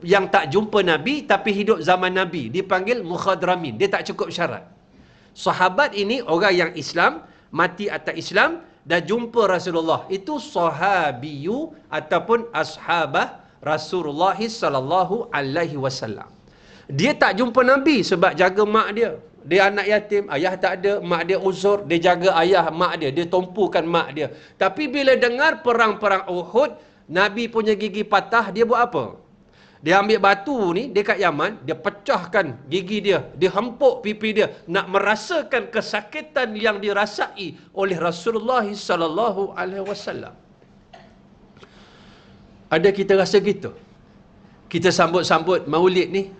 yang tak jumpa Nabi tapi hidup zaman Nabi dipanggil Mukhadramin. Dia tak cukup syarat. Sahabat ini orang yang Islam, mati atas Islam, dah jumpa Rasulullah. Itu sahabiyu ataupun ashabah Rasulullah sallallahu alaihi wasallam. Dia tak jumpa Nabi sebab jaga mak dia. Dia anak yatim, ayah tak ada, mak dia uzur, dia jaga ayah mak dia, dia tumpukan mak dia. Tapi bila dengar perang-perang Uhud, Nabi punya gigi patah, dia buat apa? Dia ambil batu ni dekat Yaman, dia pecahkan gigi dia, dia hempuk pipi dia, nak merasakan kesakitan yang dirasai oleh Rasulullah sallallahu alaihi wasallam. Ada kita rasa gitu? Kita sambut-sambut Maulid ni,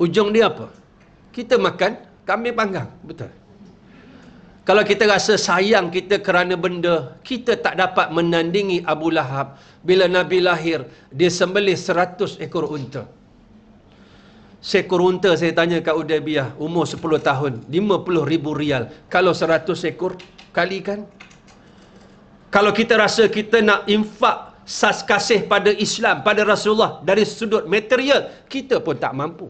ujung dia apa? Kita makan kambing panggang, betul? Kalau kita rasa sayang kita kerana benda, kita tak dapat menandingi Abu Lahab. Bila Nabi lahir, dia sembelih 100 ekor unta. Seekor unta saya tanya kat Udaybiyah, umur 10 tahun, 50,000 rial. Kalau 100 ekor, kalikan. Kalau kita rasa kita nak infak sas kasih pada Islam, pada Rasulullah, dari sudut material, kita pun tak mampu.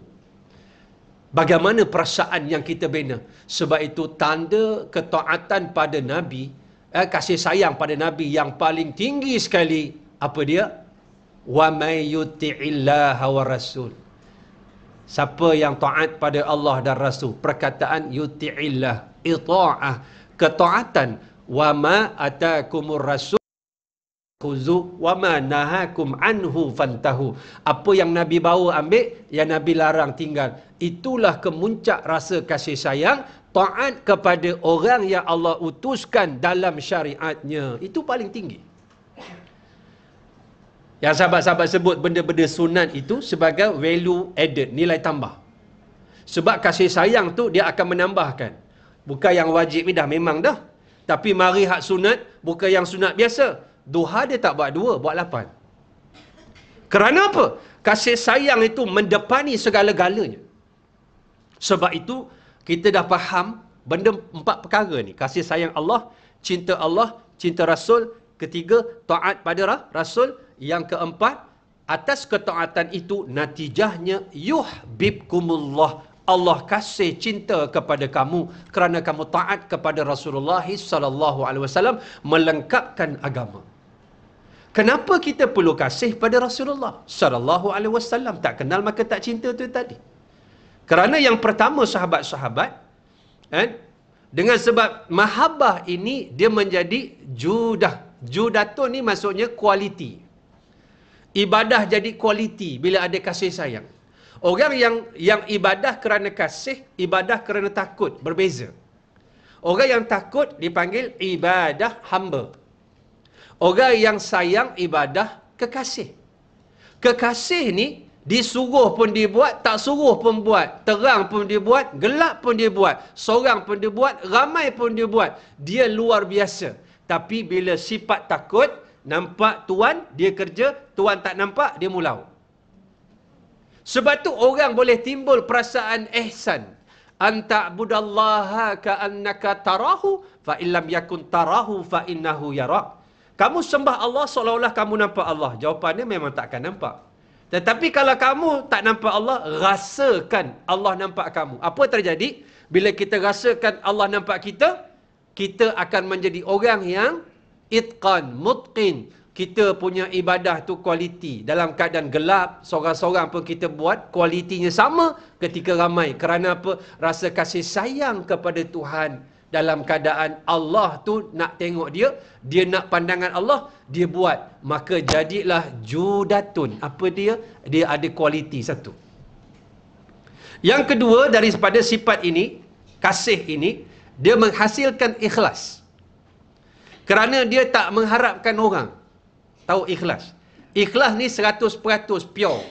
Bagaimana perasaan yang kita bina? Sebab itu tanda ketaatan pada Nabi, kasih sayang pada Nabi yang paling tinggi sekali, apa dia? Wa may yuti'illaha wa rasul. Siapa yang taat pada Allah dan Rasul, perkataan yuti'illah, ita'ah, ketaatan. Wa ma atakumur rasul khuzu wa ma nahakum anhu fantahu. Apa yang Nabi bawa ambil, yang Nabi larang tinggal. Itulah kemuncak rasa kasih sayang, taat kepada orang yang Allah utuskan dalam syariatnya. Itu paling tinggi. Yang sahabat-sahabat sebut benda-benda sunat itu sebagai value added, nilai tambah. Sebab kasih sayang tu dia akan menambahkan. Bukan yang wajib ni dah memang dah. Tapi mari hak sunat, bukan yang sunat biasa. Duha dia tak buat 2, buat 8. Kerana apa? Kasih sayang itu mendepani segala-galanya. Sebab itu, kita dah faham benda 4 perkara ni. Kasih sayang Allah, cinta Rasul. Ketiga, taat pada Rasul. Yang keempat, atas ketaatan itu, natijahnya, yuhbibkumullah. Allah kasih cinta kepada kamu kerana kamu taat kepada Rasulullah sallallahu alaihi wasallam, melengkapkan agama. Kenapa kita perlu kasih pada Rasulullah sallallahu alaihi wasallam? Tak kenal maka tak cinta tu tadi. Kerana yang pertama sahabat-sahabat, dengan sebab mahabbah ini dia menjadi judah. Judatun ni maksudnya kualiti. Ibadah jadi kualiti bila ada kasih sayang. Orang yang ibadah kerana kasih, ibadah kerana takut, berbeza. Orang yang takut dipanggil ibadah hamba. Orang yang sayang ibadah kekasih. Kekasih ni disuruh pun dia buat, tak suruh pun buat. Terang pun dia buat, gelap pun dia buat. Seorang pun dia buat, ramai pun dia buat. Dia luar biasa. Tapi bila sifat takut, nampak Tuan, dia kerja, Tuan tak nampak, dia mulau. Sebab tu orang boleh timbul perasaan ihsan. Anta'budallaha ka'annaka tarahu fa illam yakun tarahu fa innahu yarak. Kamu sembah Allah seolah-olah kamu nampak Allah. Jawapannya memang takkan nampak. Tetapi kalau kamu tak nampak Allah, rasakan Allah nampak kamu. Apa terjadi? Bila kita rasakan Allah nampak kita, kita akan menjadi orang yang itqan, mutqin. Kita punya ibadah tu kualiti. Dalam keadaan gelap, seorang-seorang pun kita buat, kualitinya sama ketika ramai. Kerana apa? Rasa kasih sayang kepada Tuhan. Dalam keadaan Allah tu nak tengok dia, dia nak pandangan Allah, dia buat. Maka jadilah judatun. Apa dia? Dia ada kualiti satu. Yang kedua, daripada sifat ini, kasih ini, dia menghasilkan ikhlas. Kerana dia tak mengharapkan orang. Tahu ikhlas? Ikhlas ni 100% pure.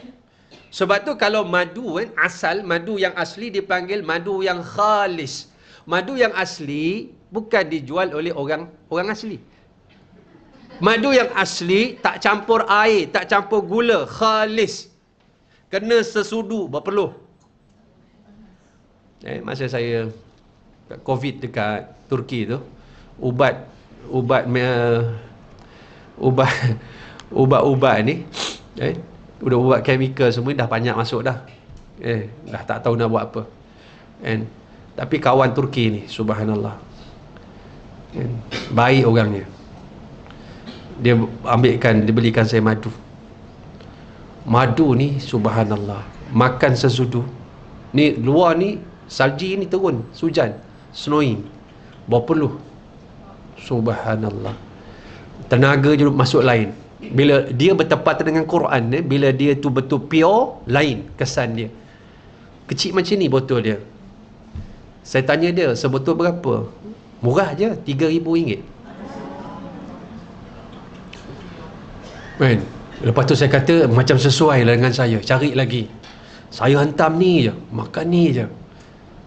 Sebab tu kalau madu asal, madu yang asli dipanggil madu yang khalis. Madu yang asli bukan dijual oleh orang asli. Madu yang asli tak campur air, tak campur gula, khalis. Kena sesudu berpeluh. Masa saya COVID dekat Turki tu, ubat ni, ubat chemical semua dah banyak masuk dah. Dah tak tahu nak buat apa. Tapi kawan Turki ni, subhanallah, Kan? Baik orangnya. Dia dia belikan saya madu. Madu ni subhanallah, makan sesudu. Ni luar ni salji ni turun, hujan, snowing. Berpeluh. Subhanallah. Tenaga je masuk lain. Bila dia bertepatan dengan Quran, bila dia tu betul pure, lain kesan dia. Kecil macam ni botol dia. Saya tanya dia, sebotol berapa? Murah je, RM3,000. Kan? Lepas tu saya kata, macam sesuai lah dengan saya, cari lagi. Saya hantam ni je, makan ni je.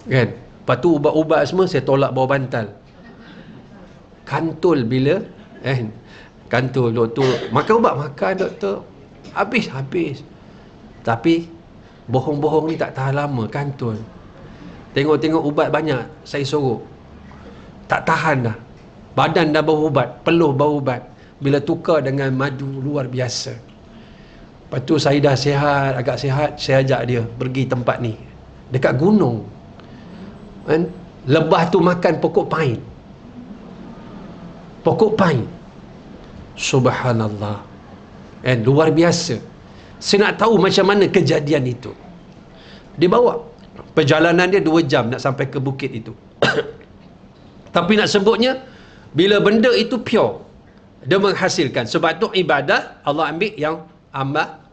Kan? Lepas tu ubat-ubat semua, saya tolak bawah bantal. Kantul bila, kantul, doktor, makan ubat, makan doktor. Habis. Tapi, bohong-bohong ni tak tahan lama, kantul. Tengok-tengok ubat banyak, saya sorok. Tak tahan dah. Badan dah bau ubat, peluh bau ubat. Bila tukar dengan madu, luar biasa. Lepas tu saya dah sihat, agak sihat, saya ajak dia pergi tempat ni. Dekat gunung. Kan? Lebah tu makan pokok pain. Pokok pain. Subhanallah. Luar biasa. Saya nak tahu macam mana kejadian itu. Dia bawa. Perjalanan dia 2 jam nak sampai ke bukit itu. Tapi nak sebutnya, bila benda itu pure, dia menghasilkan. Sebab tu ibadah, Allah ambil yang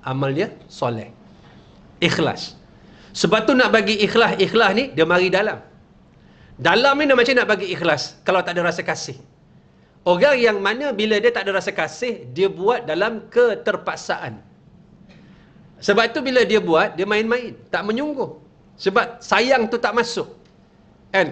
amalnya soleh. Ikhlas. Sebab tu nak bagi ikhlas ni, dia mari dalam. Dalam ni macam nak bagi ikhlas, kalau tak ada rasa kasih. Orang yang mana bila dia tak ada rasa kasih, dia buat dalam keterpaksaan. Sebab tu bila dia buat, dia main-main, tak menyungguh. Sebab sayang tu tak masuk.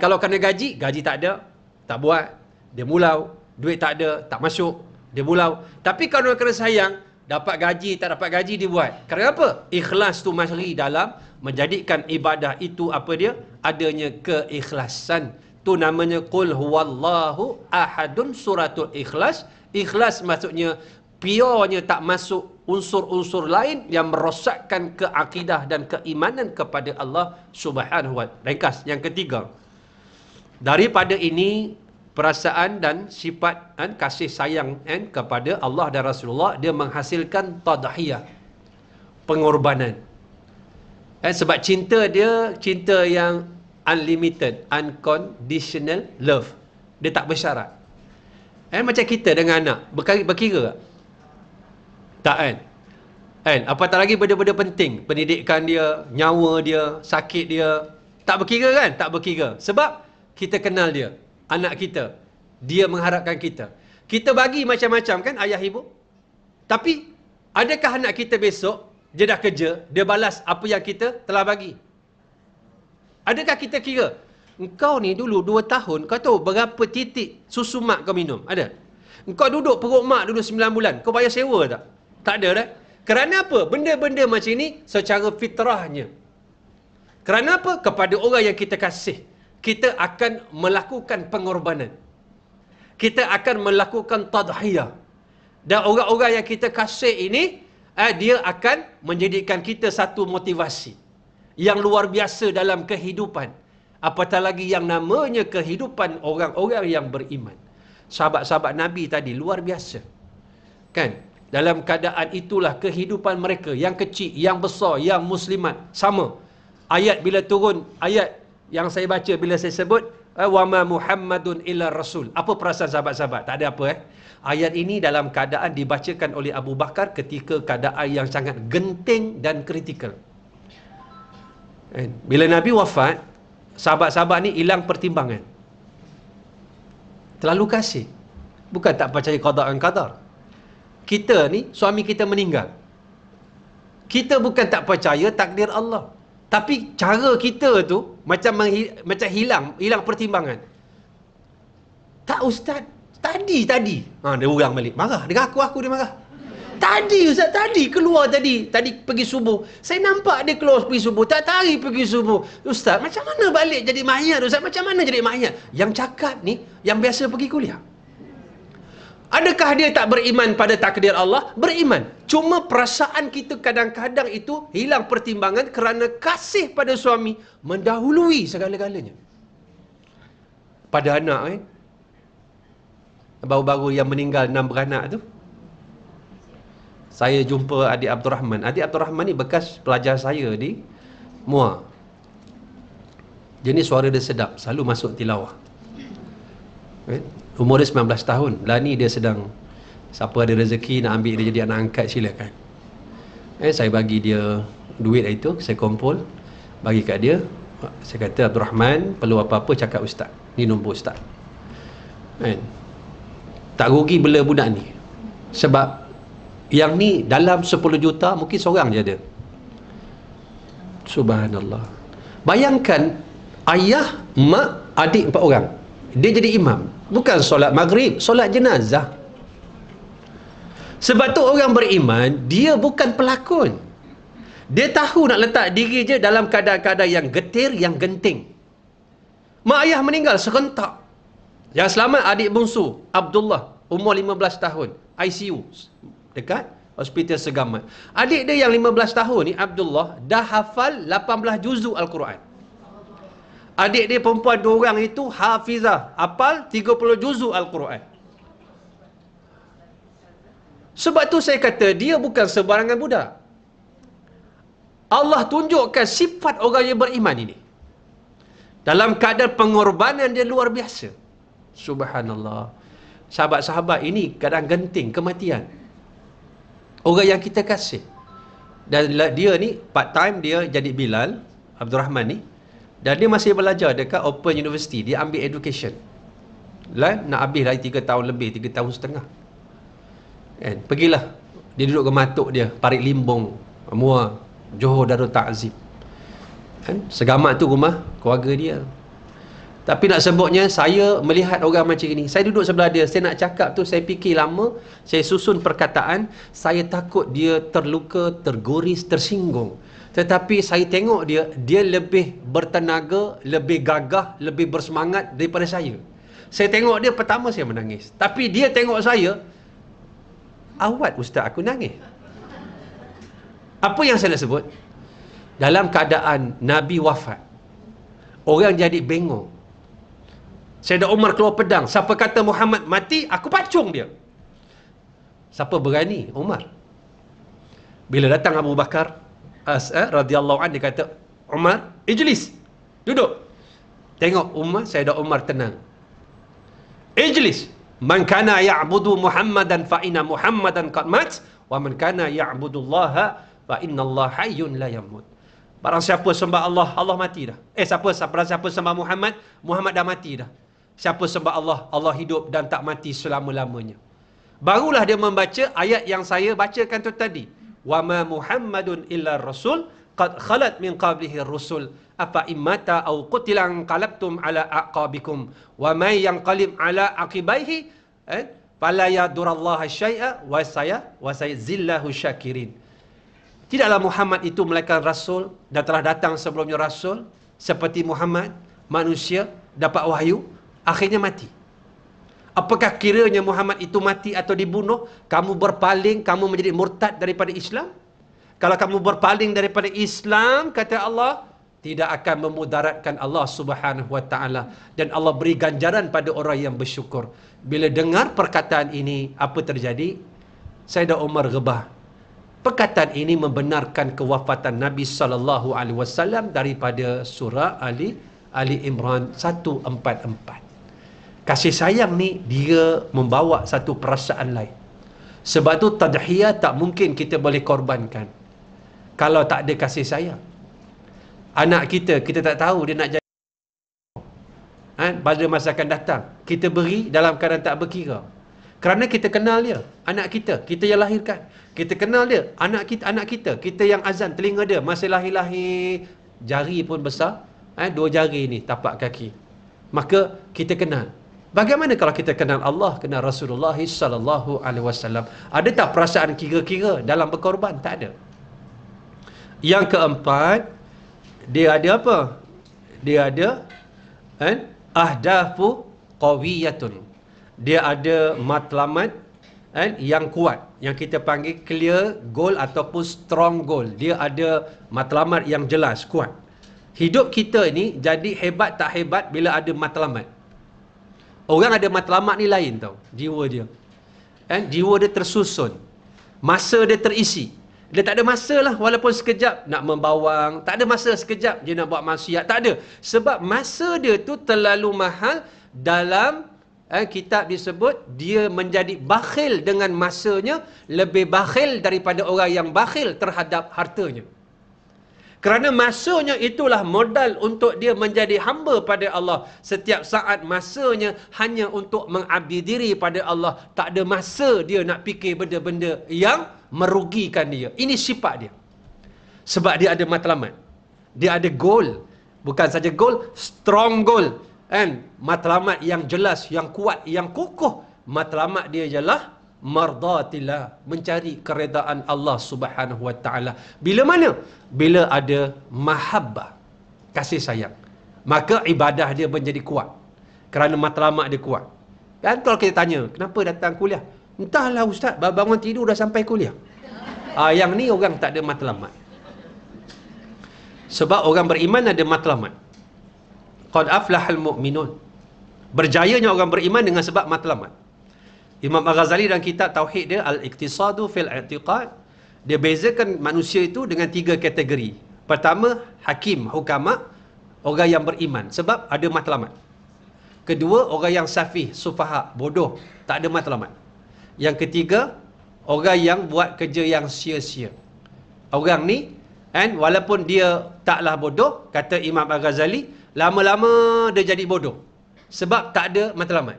Kalau kena gaji tak ada, tak buat. Dia mulau. Duit tak ada, tak masuk. Dia mulau. Tapi kalau kena sayang, dapat gaji, tak dapat gaji, dia buat. Kerana apa? Ikhlas tu mari dalam menjadikan ibadah itu apa dia? Adanya keikhlasan. Tu namanya Qul huwallahu ahadun, suratul ikhlas. Ikhlas maksudnya purenya tak masuk unsur-unsur lain yang merosakkan keakidah dan keimanan kepada Allah Subhanahu wa Ta'ala. Ringkas, yang ketiga. Daripada ini, perasaan dan sifat kasih sayang kepada Allah dan Rasulullah, dia menghasilkan tadhiyah, pengorbanan. Sebab cinta dia, cinta yang unlimited, unconditional love. Dia tak bersyarat. Macam kita dengan anak, berkira tak? Tak kan? Apatah lagi benda-benda penting, pendidikan dia, nyawa dia, sakit dia, tak berkira kan? Tak berkira. Sebab kita kenal dia, anak kita, dia mengharapkan kita. Kita bagi macam-macam kan ayah ibu. Tapi adakah anak kita besok dia dah kerja, dia balas apa yang kita telah bagi? Adakah kita kira, engkau ni dulu 2 tahun, kau tahu berapa titik susu mak kau minum? Ada? Engkau duduk perut mak dulu 9 bulan, kau bayar sewa tak? Tak ada dah. Kerana apa? Benda-benda macam ni secara fitrahnya. Kerana apa? Kepada orang yang kita kasih, kita akan melakukan pengorbanan. Kita akan melakukan tadhiyah. Dan orang-orang yang kita kasih ini, dia akan menjadikan kita satu motivasi yang luar biasa dalam kehidupan. Apatah lagi yang namanya kehidupan orang-orang yang beriman. Sahabat-sahabat Nabi tadi luar biasa. Kan? Dalam keadaan itulah kehidupan mereka, yang kecil, yang besar, yang muslimat, sama. Ayat bila turun, ayat yang saya baca bila saya sebut, wa ma Muhammadun illa rasul. Apa perasaan sahabat-sahabat? Tak ada apa Ayat ini dalam keadaan dibacakan oleh Abu Bakar ketika keadaan yang sangat genting dan kritikal. Bila Nabi wafat, sahabat-sahabat ni hilang pertimbangan. Terlalu kasih. Bukan tak percaya qada dan qadar. Kita ni, suami kita meninggal. Kita bukan tak percaya takdir Allah. Tapi cara kita tu macam hilang pertimbangan. Tak ustaz, tadi. Dia urang balik. Marah. Dengan aku dia marah. Tadi ustaz, keluar tadi pergi subuh. Saya nampak dia keluar pergi subuh. Tak tarik pergi subuh. Ustaz, macam mana balik jadi mayat ustaz? Macam mana jadi mayat? Yang cakap ni, yang biasa pergi kuliah. Adakah dia tak beriman pada takdir Allah? Beriman. Cuma perasaan kita kadang-kadang itu hilang pertimbangan kerana kasih pada suami mendahului segala-galanya. Pada anak baru-baru yang meninggal 6 beranak tu. Saya jumpa adik Abdul Rahman. Adik Abdul Rahman ni bekas pelajar saya di MUA. Dia ni suara dia sedap, selalu masuk tilawah. Umur dia 19 tahun. Lah ni dia sedang, siapa ada rezeki nak ambil dia jadi anak angkat, silakan. Saya bagi dia duit itu, saya kumpul, bagi kat dia. Saya kata, Abdul Rahman, perlu apa-apa cakap ustaz. Ni nombor ustaz. Tak rugi bela budak ni. Sebab yang ni dalam 10 juta mungkin seorang je ada. Subhanallah. Bayangkan ayah, mak, adik 4 orang. Dia jadi imam. Bukan solat maghrib, solat jenazah. Sebab tu orang beriman, dia bukan pelakon. Dia tahu nak letak diri je dalam keadaan-keadaan yang getir, yang genting. Mak ayah meninggal serentak. Yang selamat adik bungsu Abdullah, umur 15 tahun, ICU dekat Hospital Segamat. Adik dia yang 15 tahun ni, Abdullah, dah hafal 18 juzuk Al-Quran. Adik dia perempuan 2 orang itu hafizah, hafal 30 juzuk Al-Quran. Sebab tu saya kata, dia bukan sebarangan budak. Allah tunjukkan sifat orang yang beriman ini. Dalam keadaan pengorbanan dia luar biasa. Subhanallah. Sahabat-sahabat ini kadang genting kematian. Orang yang kita kasih. Dan dia ni part time, dia jadi Bilal Abdul Rahman ni. Dan dia masih belajar dekat Open University. Dia ambil education. Nak habis lagi 3 tahun lebih, 3 tahun setengah. Pergilah. Dia duduk ke matuk dia, Parit Limbong, MUA, Johor Darul Ta'zim. Segamat tu rumah keluarga dia. Tapi nak sebutnya, saya melihat orang macam ini. Saya duduk sebelah dia, saya nak cakap tu, saya fikir lama, saya susun perkataan, saya takut dia terluka, terguris, tersinggung. Tetapi saya tengok dia lebih bertenaga, lebih gagah, lebih bersemangat daripada saya. Saya tengok dia, pertama saya menangis. Tapi dia tengok saya, awat ustaz aku nangis. Apa yang saya nak sebut? Dalam keadaan Nabi wafat, orang jadi bengong. Sayyidina Umar keluar pedang. Siapa kata Muhammad mati, aku pacung dia. Siapa berani? Umar. Bila datang Abu Bakar radhiyallahu anhu, dia kata, Umar, ijlis, duduk. Tengok Umar, Sayyidina Umar tenang. Ijlis. Man kana ya'budu Muhammadan fa inna Muhammadan qad mat, wa man kana ya'budullaha fa innallaha hayyun la yamut. Barang siapa sembah Allah, Allah mati dah. Siapa sembah Muhammad, Muhammad dah mati dah. Siapa sembah Allah, Allah hidup dan tak mati selama-lamanya. Barulah dia membaca ayat yang saya bacakan tu tadi. Wa ma Muhammadun illa rasul qad khalat min qablihi rusul afa immata aw qutilan qalabtum ala aqabikum wa may yanqalib ala aqibaihi fala yadurrallaha syai'a wa sayazillahu syakirin. Tidaklah Muhammad itu melainkan rasul, dan telah datang sebelumnya rasul seperti Muhammad, manusia, dapat wahyu, akhirnya mati. Apakah kiranya Muhammad itu mati atau dibunuh, kamu berpaling, kamu menjadi murtad daripada Islam? Kalau kamu berpaling daripada Islam, kata Allah, tidak akan memudaratkan Allah Subhanahu wa taala, dan Allah beri ganjaran pada orang yang bersyukur. Bila dengar perkataan ini, apa terjadi? Sayyidina Umar rebah. Perkataan ini membenarkan kewafatan Nabi sallallahu alaihi wasallam daripada surah Ali Imran 144. Kasih sayang ni dia membawa satu perasaan lain. Sebab tu tadhiyah tak mungkin kita boleh korbankan kalau tak ada kasih sayang. Anak kita tak tahu dia nak jadi pada masa akan datang. Kita beri dalam keadaan tak berkira. Kerana kita kenal dia, anak kita yang lahirkan. Kita kenal dia, anak kita yang azan telinga dia masih lahir-lahir, jari pun besar, 2 jari ni tapak kaki. Maka kita kenal. Bagaimana kalau kita kenal Allah, kenal Rasulullah sallallahu alaihi wasallam? Ada tak perasaan kira-kira dalam berkorban? Tak ada. Yang keempat, dia ada apa? Dia ada ahdafu qawiyatun. Dia ada matlamat yang kuat, yang kita panggil clear goal ataupun strong goal. Dia ada matlamat yang jelas, kuat. Hidup kita ni jadi hebat tak hebat bila ada matlamat. Orang ada matlamat ni lain tau, jiwa dia. Jiwa dia tersusun. Masa dia terisi. Dia tak ada masa lah, walaupun sekejap nak membawang, tak ada masa sekejap dia nak buat maksiat, tak ada. Sebab masa dia tu terlalu mahal. Dalam kitab disebut, dia menjadi bakhil dengan masanya, lebih bakhil daripada orang yang bakhil terhadap hartanya. Kerana masanya itulah modal untuk dia menjadi hamba pada Allah. Setiap saat masanya hanya untuk mengabdi diri pada Allah. Tak ada masa dia nak fikir benda-benda yang merugikan dia. Ini sifat dia. Sebab dia ada matlamat. Dia ada goal. Bukan saja goal, strong goal. Matlamat yang jelas, yang kuat, yang kokoh. Matlamat dia ialah mardatillah, mencari keredaan Allah Subhanahu wa taala. Bila mana? Bila ada mahabbah, kasih sayang, maka ibadah dia menjadi kuat. Kerana matlamat dia kuat. Dan kalau kita tanya, kenapa datang kuliah? Entahlah ustaz, bangun tidur dah sampai kuliah. Yang ni orang tak ada matlamat. Sebab orang beriman ada matlamat. Qad aflahal mu'minun. Berjayanya orang beriman dengan sebab matlamat. Imam Al-Ghazali dalam kitab Tauhid dia, Al-Iqtisadu fil I'tiqad, dia bezakan manusia itu dengan 3 kategori. Pertama, hakim, hukama, orang yang beriman. Sebab ada matlamat. Kedua, orang yang safih, sufaha, bodoh, tak ada matlamat. Yang ketiga, orang yang buat kerja yang sia-sia. Orang ni, walaupun dia taklah bodoh, kata Imam Al-Ghazali, lama-lama dia jadi bodoh. Sebab tak ada matlamat.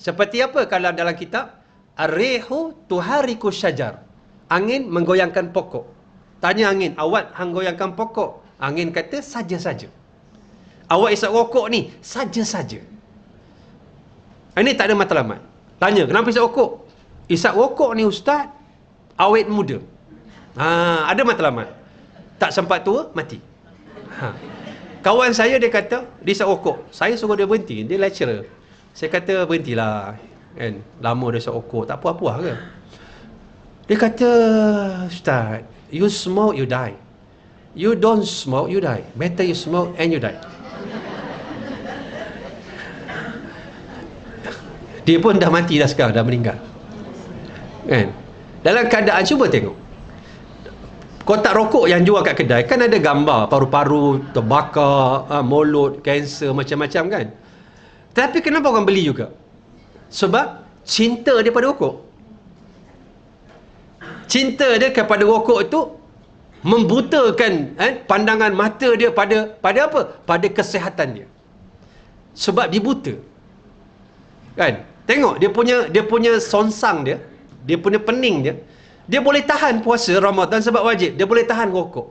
Seperti apa kalau dalam kitab? Ar-rihu tuhariku syajar. Angin menggoyangkan pokok. Tanya angin, awak hang goyangkan pokok? Angin kata, saja-saja. Awak isap rokok ni, saja-saja. Ini tak ada matlamat. Tanya, kenapa isap rokok? Isap rokok ni ustaz, awet muda. Ada matlamat. Tak sempat tua, mati. Kawan saya dia kata, dia isap rokok. Saya suruh dia berhenti, dia lecturer. Saya kata, berhentilah. Lama dia isap rokok, tak puas-puas ke? Dia kata, ustaz, you smoke, you die. You don't smoke, you die. Better you smoke and you die. Dia pun dah mati dah sekarang, dah meninggal. Dalam keadaan, cuba tengok. Kotak rokok yang jual kat kedai, kan ada gambar paru-paru terbakar, mulut, kanser, macam-macam kan. Tapi kenapa orang beli juga? Sebab cinta dia pada rokok. Cinta dia kepada rokok itu membutakan pandangan mata dia pada apa? Pada kesihatan dia. Sebab dia buta. Kan? Tengok dia punya sonsang dia, dia punya pening dia. Dia boleh tahan puasa Ramadan sebab wajib. Dia boleh tahan rokok.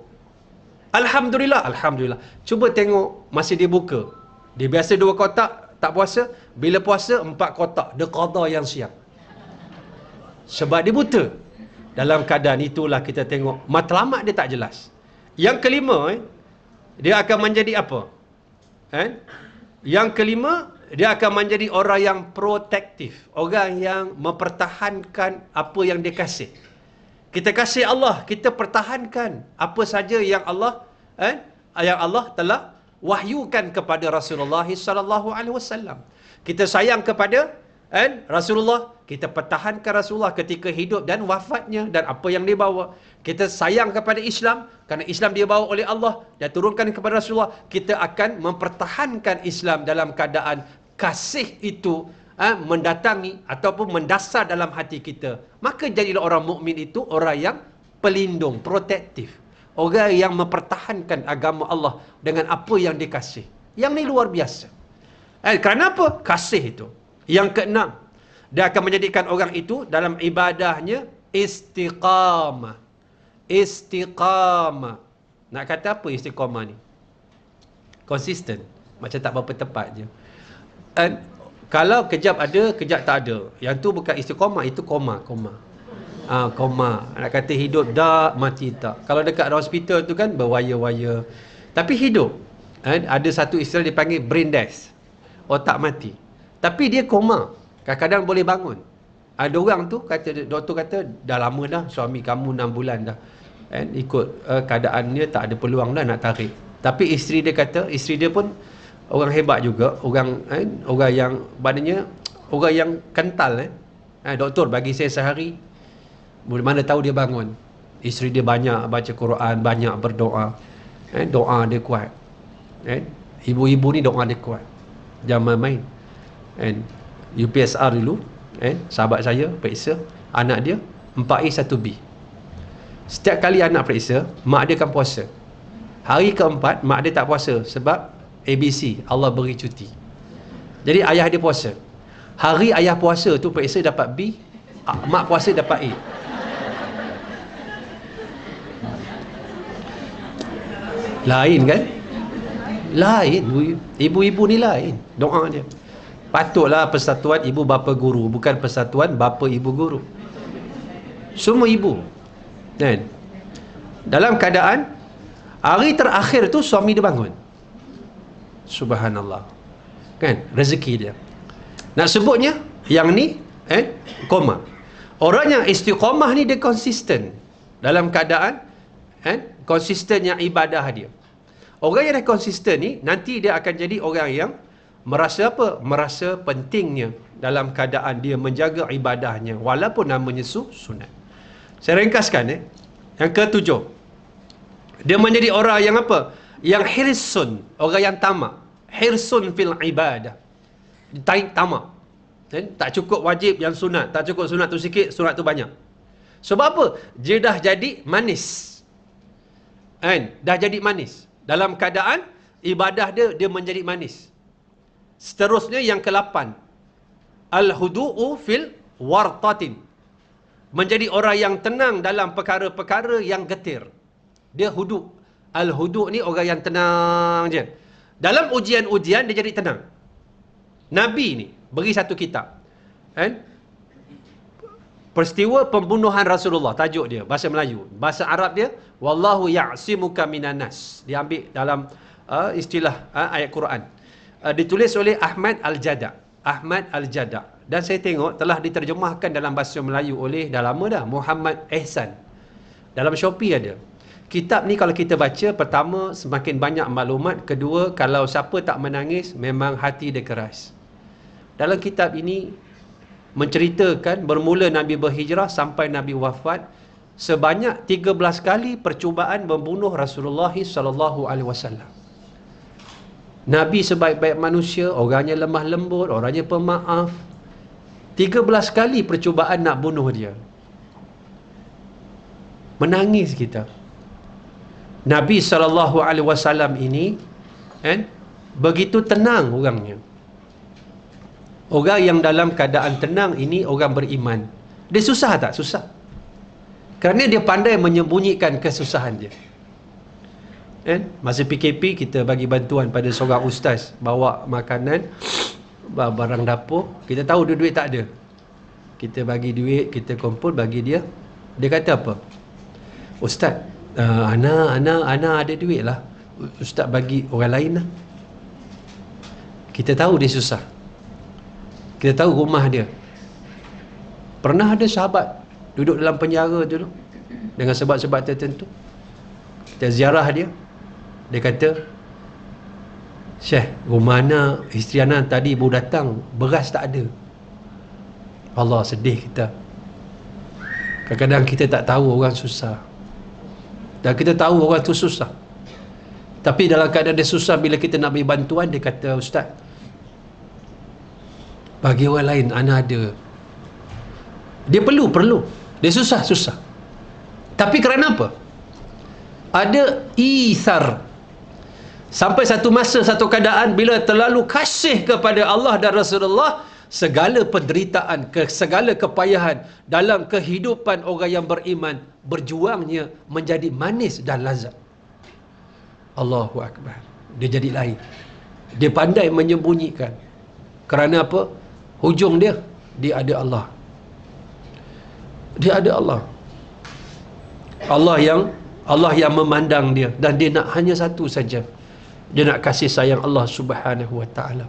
Alhamdulillah, alhamdulillah. Cuba tengok masa dia buka. Dia biasa 2 kotak tak puasa, bila puasa 4 kotak, dia qada yang siap. Sebab dia buta. Dalam keadaan itulah kita tengok matlamat dia tak jelas. Yang kelima, dia akan menjadi apa? Yang kelima, dia akan menjadi orang yang protektif, orang yang mempertahankan apa yang dia kasih. Kita kasih Allah, kita pertahankan apa saja yang Allah telah wahyukan kepada Rasulullah sallallahu alaihi wasallam. Kita sayang kepada Rasulullah, kita pertahankan Rasulullah ketika hidup dan wafatnya dan apa yang dia bawa. Kita sayang kepada Islam kerana Islam dia bawa oleh Allah dan turunkan kepada Rasulullah. Kita akan mempertahankan Islam dalam keadaan kasih itu mendatangi ataupun mendasar dalam hati kita. Maka jadilah orang mukmin itu orang yang pelindung, protektif. Orang yang mempertahankan agama Allah dengan apa yang dikasih. Yang ni luar biasa. Kerana apa? Kasih itu. Yang keenam, dia akan menjadikan orang itu dalam ibadahnya istiqamah. Istiqamah. Nak kata apa istiqamah ni? Konsisten. Macam tak berapa tepat je. Kalau kejap ada, kejap tak ada. Yang tu bukan istiqamah, itu koma. Koma. Nak kata hidup tak, mati tak. Kalau dekat hospital tu kan berwaya-waya. Tapi hidup. Ada satu istilah dipanggil brain death. Otak mati. Tapi dia koma. Kadang-kadang boleh bangun. Ada orang tu, doktor kata, dah lama dah, suami kamu 6 bulan dah. Ikut keadaannya tak ada peluang dah nak tarik. Tapi isteri dia kata, isteri dia pun orang hebat juga, orang yang maknanya orang yang kental doktor bagi saya sehari, mana tahu dia bangun. Isteri dia banyak baca Quran, banyak berdoa. Doa dia kuat. Ibu-ibu ni doa dia kuat. Jangan main. UPSR dulu, sahabat saya periksa anak dia 4A 1B. Setiap kali anak periksa, mak dia akan puasa. Hari keempat, mak dia tak puasa sebab ABC, Allah beri cuti. Jadi ayah dia puasa. Hari ayah puasa tu periksa dapat B, mak puasa dapat A. Lain kan? Lain. Ibu-ibu ni lain doa dia. Patutlah persatuan ibu bapa guru, bukan persatuan bapa ibu guru. Semua ibu kan? Dalam keadaan hari terakhir tu suami dia bangun. Subhanallah. Kan? Rezeki dia. Nak sebutnya yang ni koma. Orang yang istiqamah ni dia konsisten dalam keadaan konsistennya ibadah dia. Orang yang dah konsisten ni nanti dia akan jadi orang yang merasa apa? Merasa pentingnya dalam keadaan dia menjaga ibadahnya walaupun namanya sunat. Saya ringkaskan yang ketujuh. Dia menjadi orang yang apa? Yang hirsun, orang yang tamak. Hirsun fil ibadah. Tamak. Tak cukup wajib yang sunat, tak cukup sunat tu sikit, sunat tu banyak. Sebab apa? Dia dah jadi manis. Dah jadi manis. Dalam keadaan ibadah dia menjadi manis. Seterusnya yang ke-8. Al-hudu'u fil wartatin. Menjadi orang yang tenang dalam perkara-perkara yang getir. Dia hudu'. Al-hudu' ni orang yang tenang je. Dalam ujian-ujian dia jadi tenang. Nabi ni beri satu kitab. Peristiwa pembunuhan Rasulullah, tajuk dia bahasa Melayu. Bahasa Arab dia wallahu ya'simuka minan nas. Dia ambil dalam istilah ayat Quran. Ditulis oleh Ahmad Al-Jada'. Ahmad Al-Jada'. Dan saya tengok telah diterjemahkan dalam bahasa Melayu oleh dah lama dah Muhammad Ehsan. Dalam Shopee ada. Kitab ni kalau kita baca, pertama semakin banyak maklumat, kedua kalau siapa tak menangis memang hati dia keras. Dalam kitab ini menceritakan bermula Nabi berhijrah sampai Nabi wafat sebanyak 13 kali percubaan membunuh Rasulullah SAW. Nabi sebaik-baik manusia, orangnya lemah lembut, orangnya pemaaf. 13 kali percubaan nak bunuh dia. Menangis kita. Nabi SAW ini begitu tenang orangnya. Orang yang dalam keadaan tenang ini orang beriman. Dia susah tak? Susah. Kerana dia pandai menyembunyikan kesusahan dia. Masa PKP kita bagi bantuan pada seorang ustaz, bawa makanan, barang dapur. Kita tahu dia duit tak ada. Kita bagi duit, kita kumpul bagi dia. Dia kata apa? Ustaz, Ana ada duit lah. Ustaz bagi orang lain lah. Kita tahu dia susah. Kita tahu rumah dia. Pernah ada sahabat duduk dalam penjara dulu dengan sebab-sebab tertentu. Kita ziarah dia. Dia kata, Syekh, rumah Ana, isteri Ana tadi baru datang, beras tak ada. Allah, sedih kita. Kadang-kadang kita tak tahu orang susah. Dan kita tahu orang tu susah. Tapi dalam keadaan dia susah, bila kita nak beri bantuan, dia kata, Ustaz, bagi orang lain, Ana ada. Dia perlu. Dia susah. Tapi kerana apa? Ada isar. Sampai satu masa, satu keadaan, bila terlalu kasih kepada Allah dan Rasulullah, segala penderitaan, segala kepayahan dalam kehidupan orang yang beriman, berjuangnya menjadi manis dan lazat. Allahu Akbar. Dia jadi lain. Dia pandai menyembunyikan. Kerana apa? Hujung dia ada Allah. Dia ada Allah. Allah yang memandang dia, dan dia nak hanya satu saja. Dia nak kasih sayang Allah Subhanahu wa taala.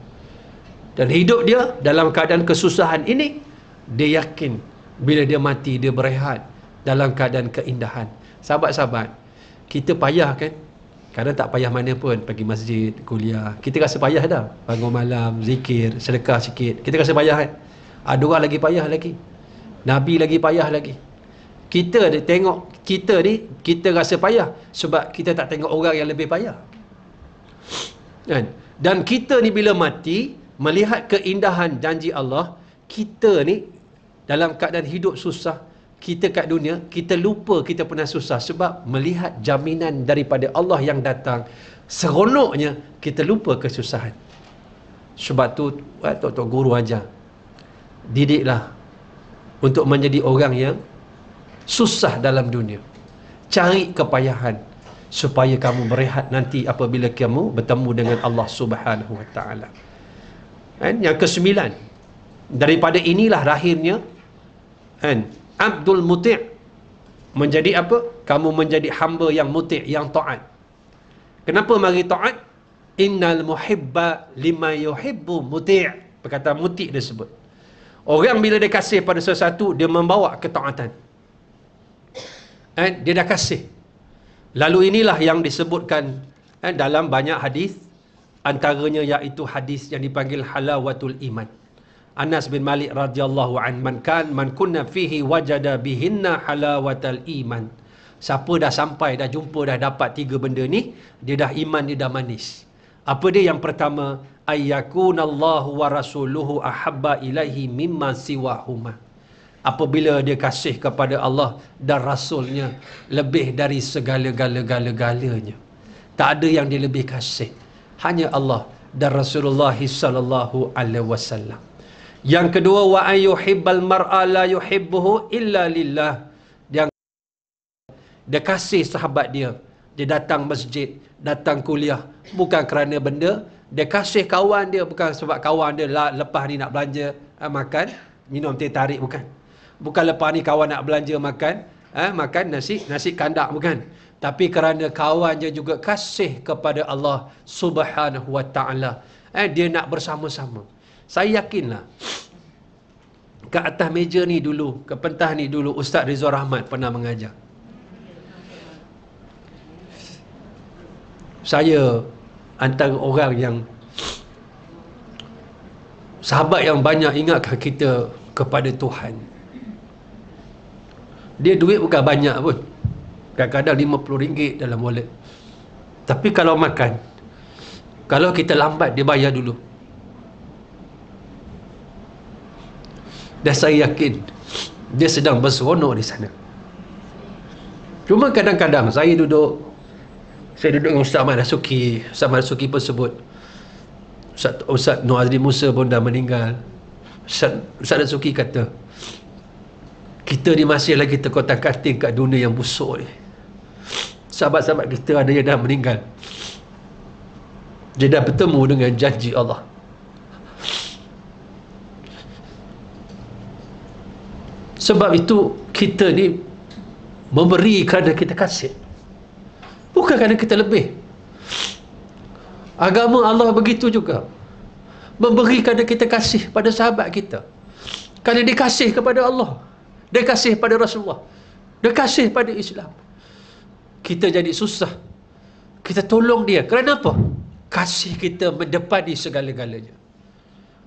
Dan hidup dia dalam keadaan kesusahan ini, dia yakin bila dia mati, dia berehat dalam keadaan keindahan. Sahabat-sahabat, kita payah kan? Kadang tak payah mana pun, pergi masjid, kuliah. Kita rasa payah dah. Bangun malam, zikir, sedekah sikit. Kita rasa payah kan? Ada orang lagi payah lagi. Nabi lagi payah lagi. Kita tengok kita ni, kita rasa payah sebab kita tak tengok orang yang lebih payah. Kan? Dan kita ni bila mati, melihat keindahan janji Allah, kita ni dalam keadaan hidup susah, kita kat dunia, kita lupa kita pernah susah sebab melihat jaminan daripada Allah yang datang. Seronoknya kita lupa kesusahan. Sebab tu Tok Guru ajar, didiklah untuk menjadi orang yang susah dalam dunia. Cari kepayahan supaya kamu berehat nanti apabila kamu bertemu dengan Allah Subhanahu Wa Taala. Yang kesembilan, daripada inilah lahirnya Abdul Muti', menjadi apa? Kamu menjadi hamba yang muti', yang taat. Kenapa mari taat? Innal muhibba lima yuhibbu muti'. Perkataan muti' dia sebut. Orang bila dia kasih pada sesuatu, dia membawa ketaatan. Dia dah kasih. Lalu inilah yang disebutkan dalam banyak hadis, antaranya iaitu hadis yang dipanggil halawatul iman. Anas bin Malik radhiyallahu an, man kunna fihi wajada bihinna halawatal iman. Siapa dah sampai, dah jumpa, dah dapat tiga benda ni, dia dah iman, dia dah manis. Apa dia? Yang pertama, ayyakunallahu wa rasuluhu ahabba ilaihi mimma siwahuma. Apabila dia kasih kepada Allah dan Rasulnya lebih dari segala-galanya. Tak ada yang dia lebih kasih, hanya Allah dan Rasulullah sallallahu alaihi wasallam. Yang kedua, wa ayyuhibbal mar'a la yuhibbuhu illa lillah. Dia kasih sahabat dia. Dia datang masjid, datang kuliah, bukan kerana benda. Dia kasih kawan dia, bukan sebab kawan dia lepas ni nak belanja makan, minum teh tarik, bukan. Bukan lepas ni kawan nak belanja makan nasi kandak, bukan. Tapi kerana kawan dia juga kasih kepada Allah Subhanahu Wa Taala. Dia nak bersama-sama. Saya yakinlah, ke atas meja ni dulu, ke pentas ni dulu, Ustaz Rizal Rahmat pernah mengajar. Saya antara orang yang, sahabat yang banyak ingatkan kita kepada Tuhan. Dia duit bukan banyak pun, kadang-kadang RM50 dalam wallet. Tapi kalau makan, kalau kita lambat, dia bayar dulu. Dan saya yakin dia sedang berseronok di sana. Cuma kadang-kadang saya duduk dengan Ustaz Ahmad Dasuki. Ustaz Ahmad Dasuki pun sebut, Ustaz Nur Azli Musa pun dah meninggal. Ustaz Dasuki kata, kita ni masih lagi terkotak-kating kat dunia yang busuk ni. Sahabat-sahabat kita ada yang dah meninggal, dia dah bertemu dengan janji Allah. Sebab itu kita ni memberi kerana kita kasih, bukan kerana kita lebih. Agama Allah begitu juga, memberi kerana kita kasih pada sahabat kita, kerana dia kasih kepada Allah, dia kasih pada Rasulullah, dia kasih pada Islam. Kita jadi susah, kita tolong dia. Kerana apa? Kasih kita mendepani segala-galanya.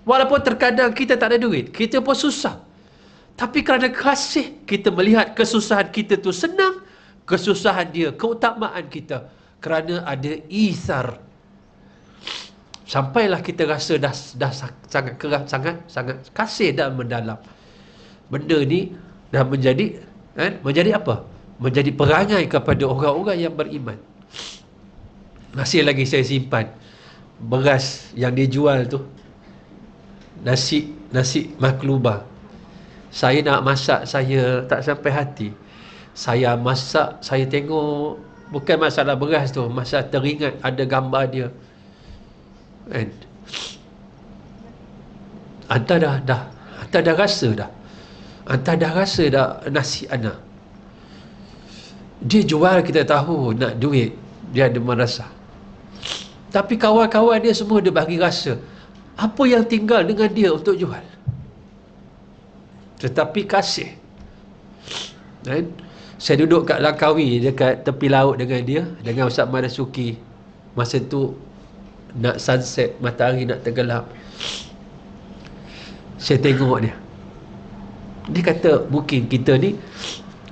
Walaupun terkadang kita tak ada duit, kita pun susah, tapi kerana kasih, kita melihat kesusahan kita tu senang, kesusahan dia, keutamaan kita, kerana ada isar. Sampailah kita rasa dah sangat keras, sangat kasih dan mendalam. Benda ni dah menjadi apa? Menjadi perangai kepada orang-orang yang beriman. Masih lagi saya simpan beras yang dia jual tu, nasi maklubah. Saya nak masak, saya tak sampai hati. Saya masak, saya tengok, bukan masalah beras tu, masalah teringat ada gambar dia. Kan? Anta dah rasa dah. Anta dah rasa dah nasi anak. Dia jual, kita tahu nak duit, dia ada merasa. Tapi kawan-kawan dia semua dia bagi rasa. Apa yang tinggal dengan dia untuk jual? Tetapi kasih. Saya duduk kat Langkawi, dekat tepi laut dengan dia, dengan Ustaz Madasuki. Masa tu nak sunset, matahari nak tergelap. Saya tengok dia. Dia kata, mungkin kita ni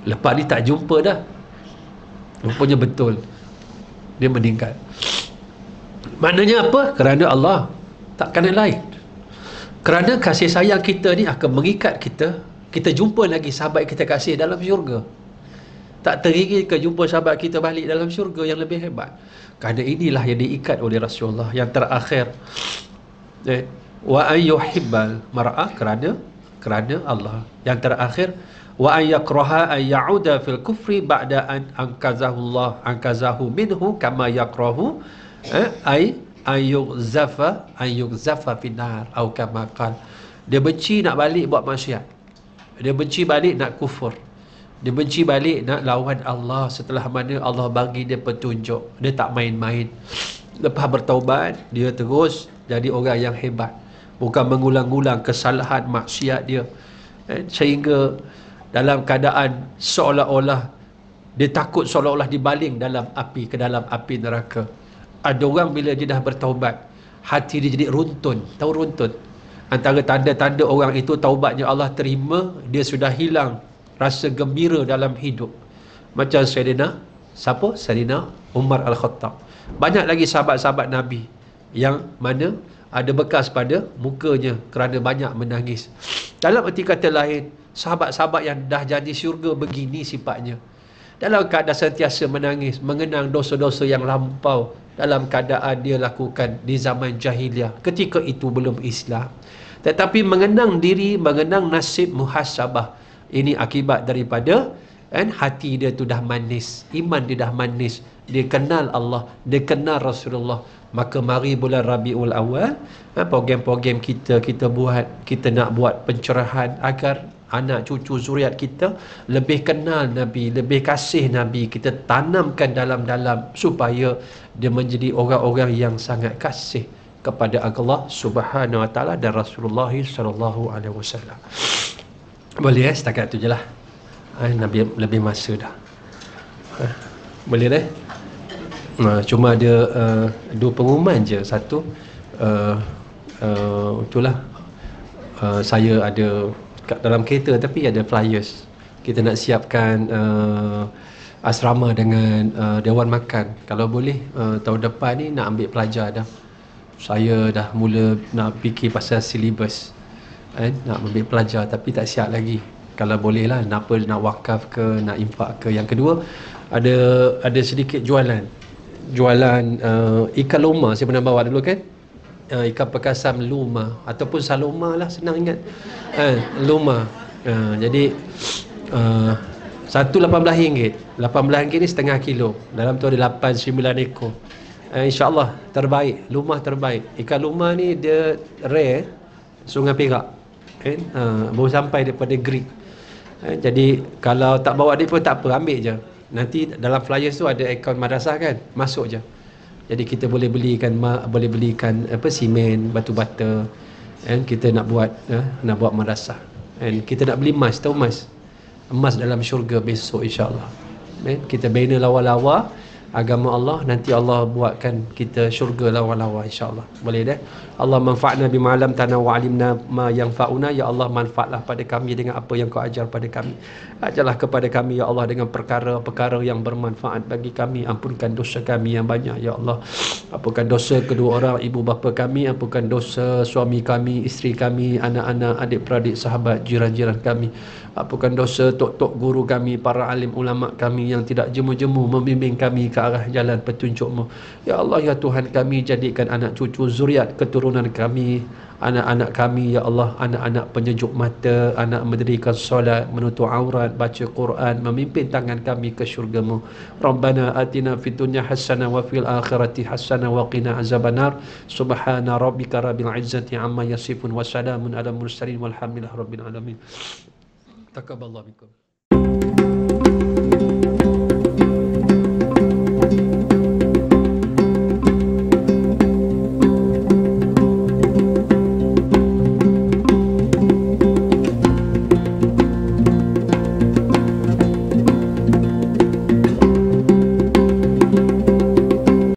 lepas ni tak jumpa dah. Rupanya betul, dia meninggal. Maknanya apa? Kerana Allah, tak kerana lain. Kerana kasih sayang kita ni akan mengikat kita. Kita jumpa lagi sahabat kita kasih dalam syurga. Tak teringin ke jumpa sahabat kita balik dalam syurga yang lebih hebat. Kerana inilah yang diikat oleh Rasulullah. Yang terakhir, wa ayyuhibbal mar'ah, kerana Allah. Yang terakhir, wa ayyakraha ayyauda fil kufri ba'da an ankazahu minhu kama yakrahu ayyugzafa finar atau kama qal. Dia benci nak balik buat maksiat, dia benci balik nak kufur, dia benci balik nak lawan Allah setelah mana Allah bagi dia petunjuk. Dia tak main-main. Lepas bertaubat, dia terus jadi orang yang hebat, bukan mengulang-ulang kesalahan maksiat dia, sehingga dalam keadaan seolah-olah dia takut, seolah-olah dibaling ke dalam api neraka. Ada orang bila dia dah bertaubat, hati dia jadi runtun. Tahu runtun? Antara tanda-tanda orang itu taubatnya Allah terima, dia sudah hilang rasa gembira dalam hidup. Macam Sayyidina Umar Al-Khattab. Banyak lagi sahabat-sahabat Nabi yang mana ada bekas pada mukanya kerana banyak menangis. Dalam erti kata lain, sahabat-sahabat yang dah janji syurga begini sifatnya. Dalam keadaan sentiasa menangis, mengenang dosa-dosa yang lampau dalam keadaan dia lakukan di zaman jahiliah. Ketika itu belum Islam. Tetapi mengenang diri, mengenang nasib, muhasabah. Ini akibat daripada hati dia tu dah manis, iman dia dah manis, dia kenal Allah, dia kenal Rasulullah. Maka mari bulan Rabiul Awal, program-program kita buat, kita nak buat pencerahan agar anak cucu zuriat kita lebih kenal Nabi, lebih kasih Nabi. Kita tanamkan dalam-dalam supaya dia menjadi orang-orang yang sangat kasih kepada Allah Subhanahu Wa Taala dan Rasulullah sallallahu alaihi wasallam. Boleh setakat tu je lah. Nabi lebih masa dah. Boleh deh. Cuma ada dua pengumuman je. Satu, itulah, saya ada kat dalam kereta tapi ada flyers. Kita nak siapkan asrama dengan Dewan Makan. Kalau boleh tahun depan ni nak ambil pelajar dah. Saya dah mula nak fikir pasal silibus, nak ambil pelajar tapi tak siap lagi. Kalau boleh lah, nak wakaf ke, nak infak ke. Yang kedua, ada sedikit jualan ikan loma. Saya pernah bawa dulu kan, ikan perkasam loma ataupun saloma lah, senang ingat, loma. Jadi satu RM18. RM18 ni setengah kilo. Dalam tu ada 8-9 ekor. InsyaAllah terbaik, loma terbaik. Ikan loma ni dia rare, Sungai Perak, baru sampai daripada Greek. Jadi kalau tak bawa dia pun tak apa, ambil je. Nanti dalam flyers tu ada akaun madrasah kan, masuk je. Jadi kita boleh belikan simen, batu bata, kita nak buat madrasah. Kita nak beli emas, tahu emas dalam syurga besok insya-Allah. Kita bina lawa-lawa agama Allah, nanti Allah buatkan kita syurga lawa-lawa insya-Allah. Boleh dah. Allah manfa'na bima 'allamtana wa 'alimna ma yanfa'una. Ya Allah, manfaatlah pada kami dengan apa yang kau ajar pada kami. Ajarlah kepada kami ya Allah dengan perkara-perkara yang bermanfaat bagi kami. Ampunkan dosa kami yang banyak ya Allah. Ampunkan dosa kedua orang ibu bapa kami, ampunkan dosa suami kami, isteri kami, anak-anak, adik-beradik, sahabat, jiran-jiran kami. Ampunkan dosa tok-tok guru kami, para alim ulama kami yang tidak jemu-jemu membimbing kami ke arah jalan petunjuk-Mu. Ya Allah ya Tuhan kami, jadikan anak cucu zuriat keturunan kami, anak-anak kami ya Allah, anak-anak penyejuk mata, anak mendirikan solat, menutup aurat, baca Quran, memimpin tangan kami ke syurga-Mu. Rabbana atina fid dunya hasanah wa fil akhirati hasanah wa qina azabannar. Subhana rabbika rabbil izzati amma yasifun wa salamun ala mursalin walhamdulillahi rabbil alamin. Taqabbalallahu minkum.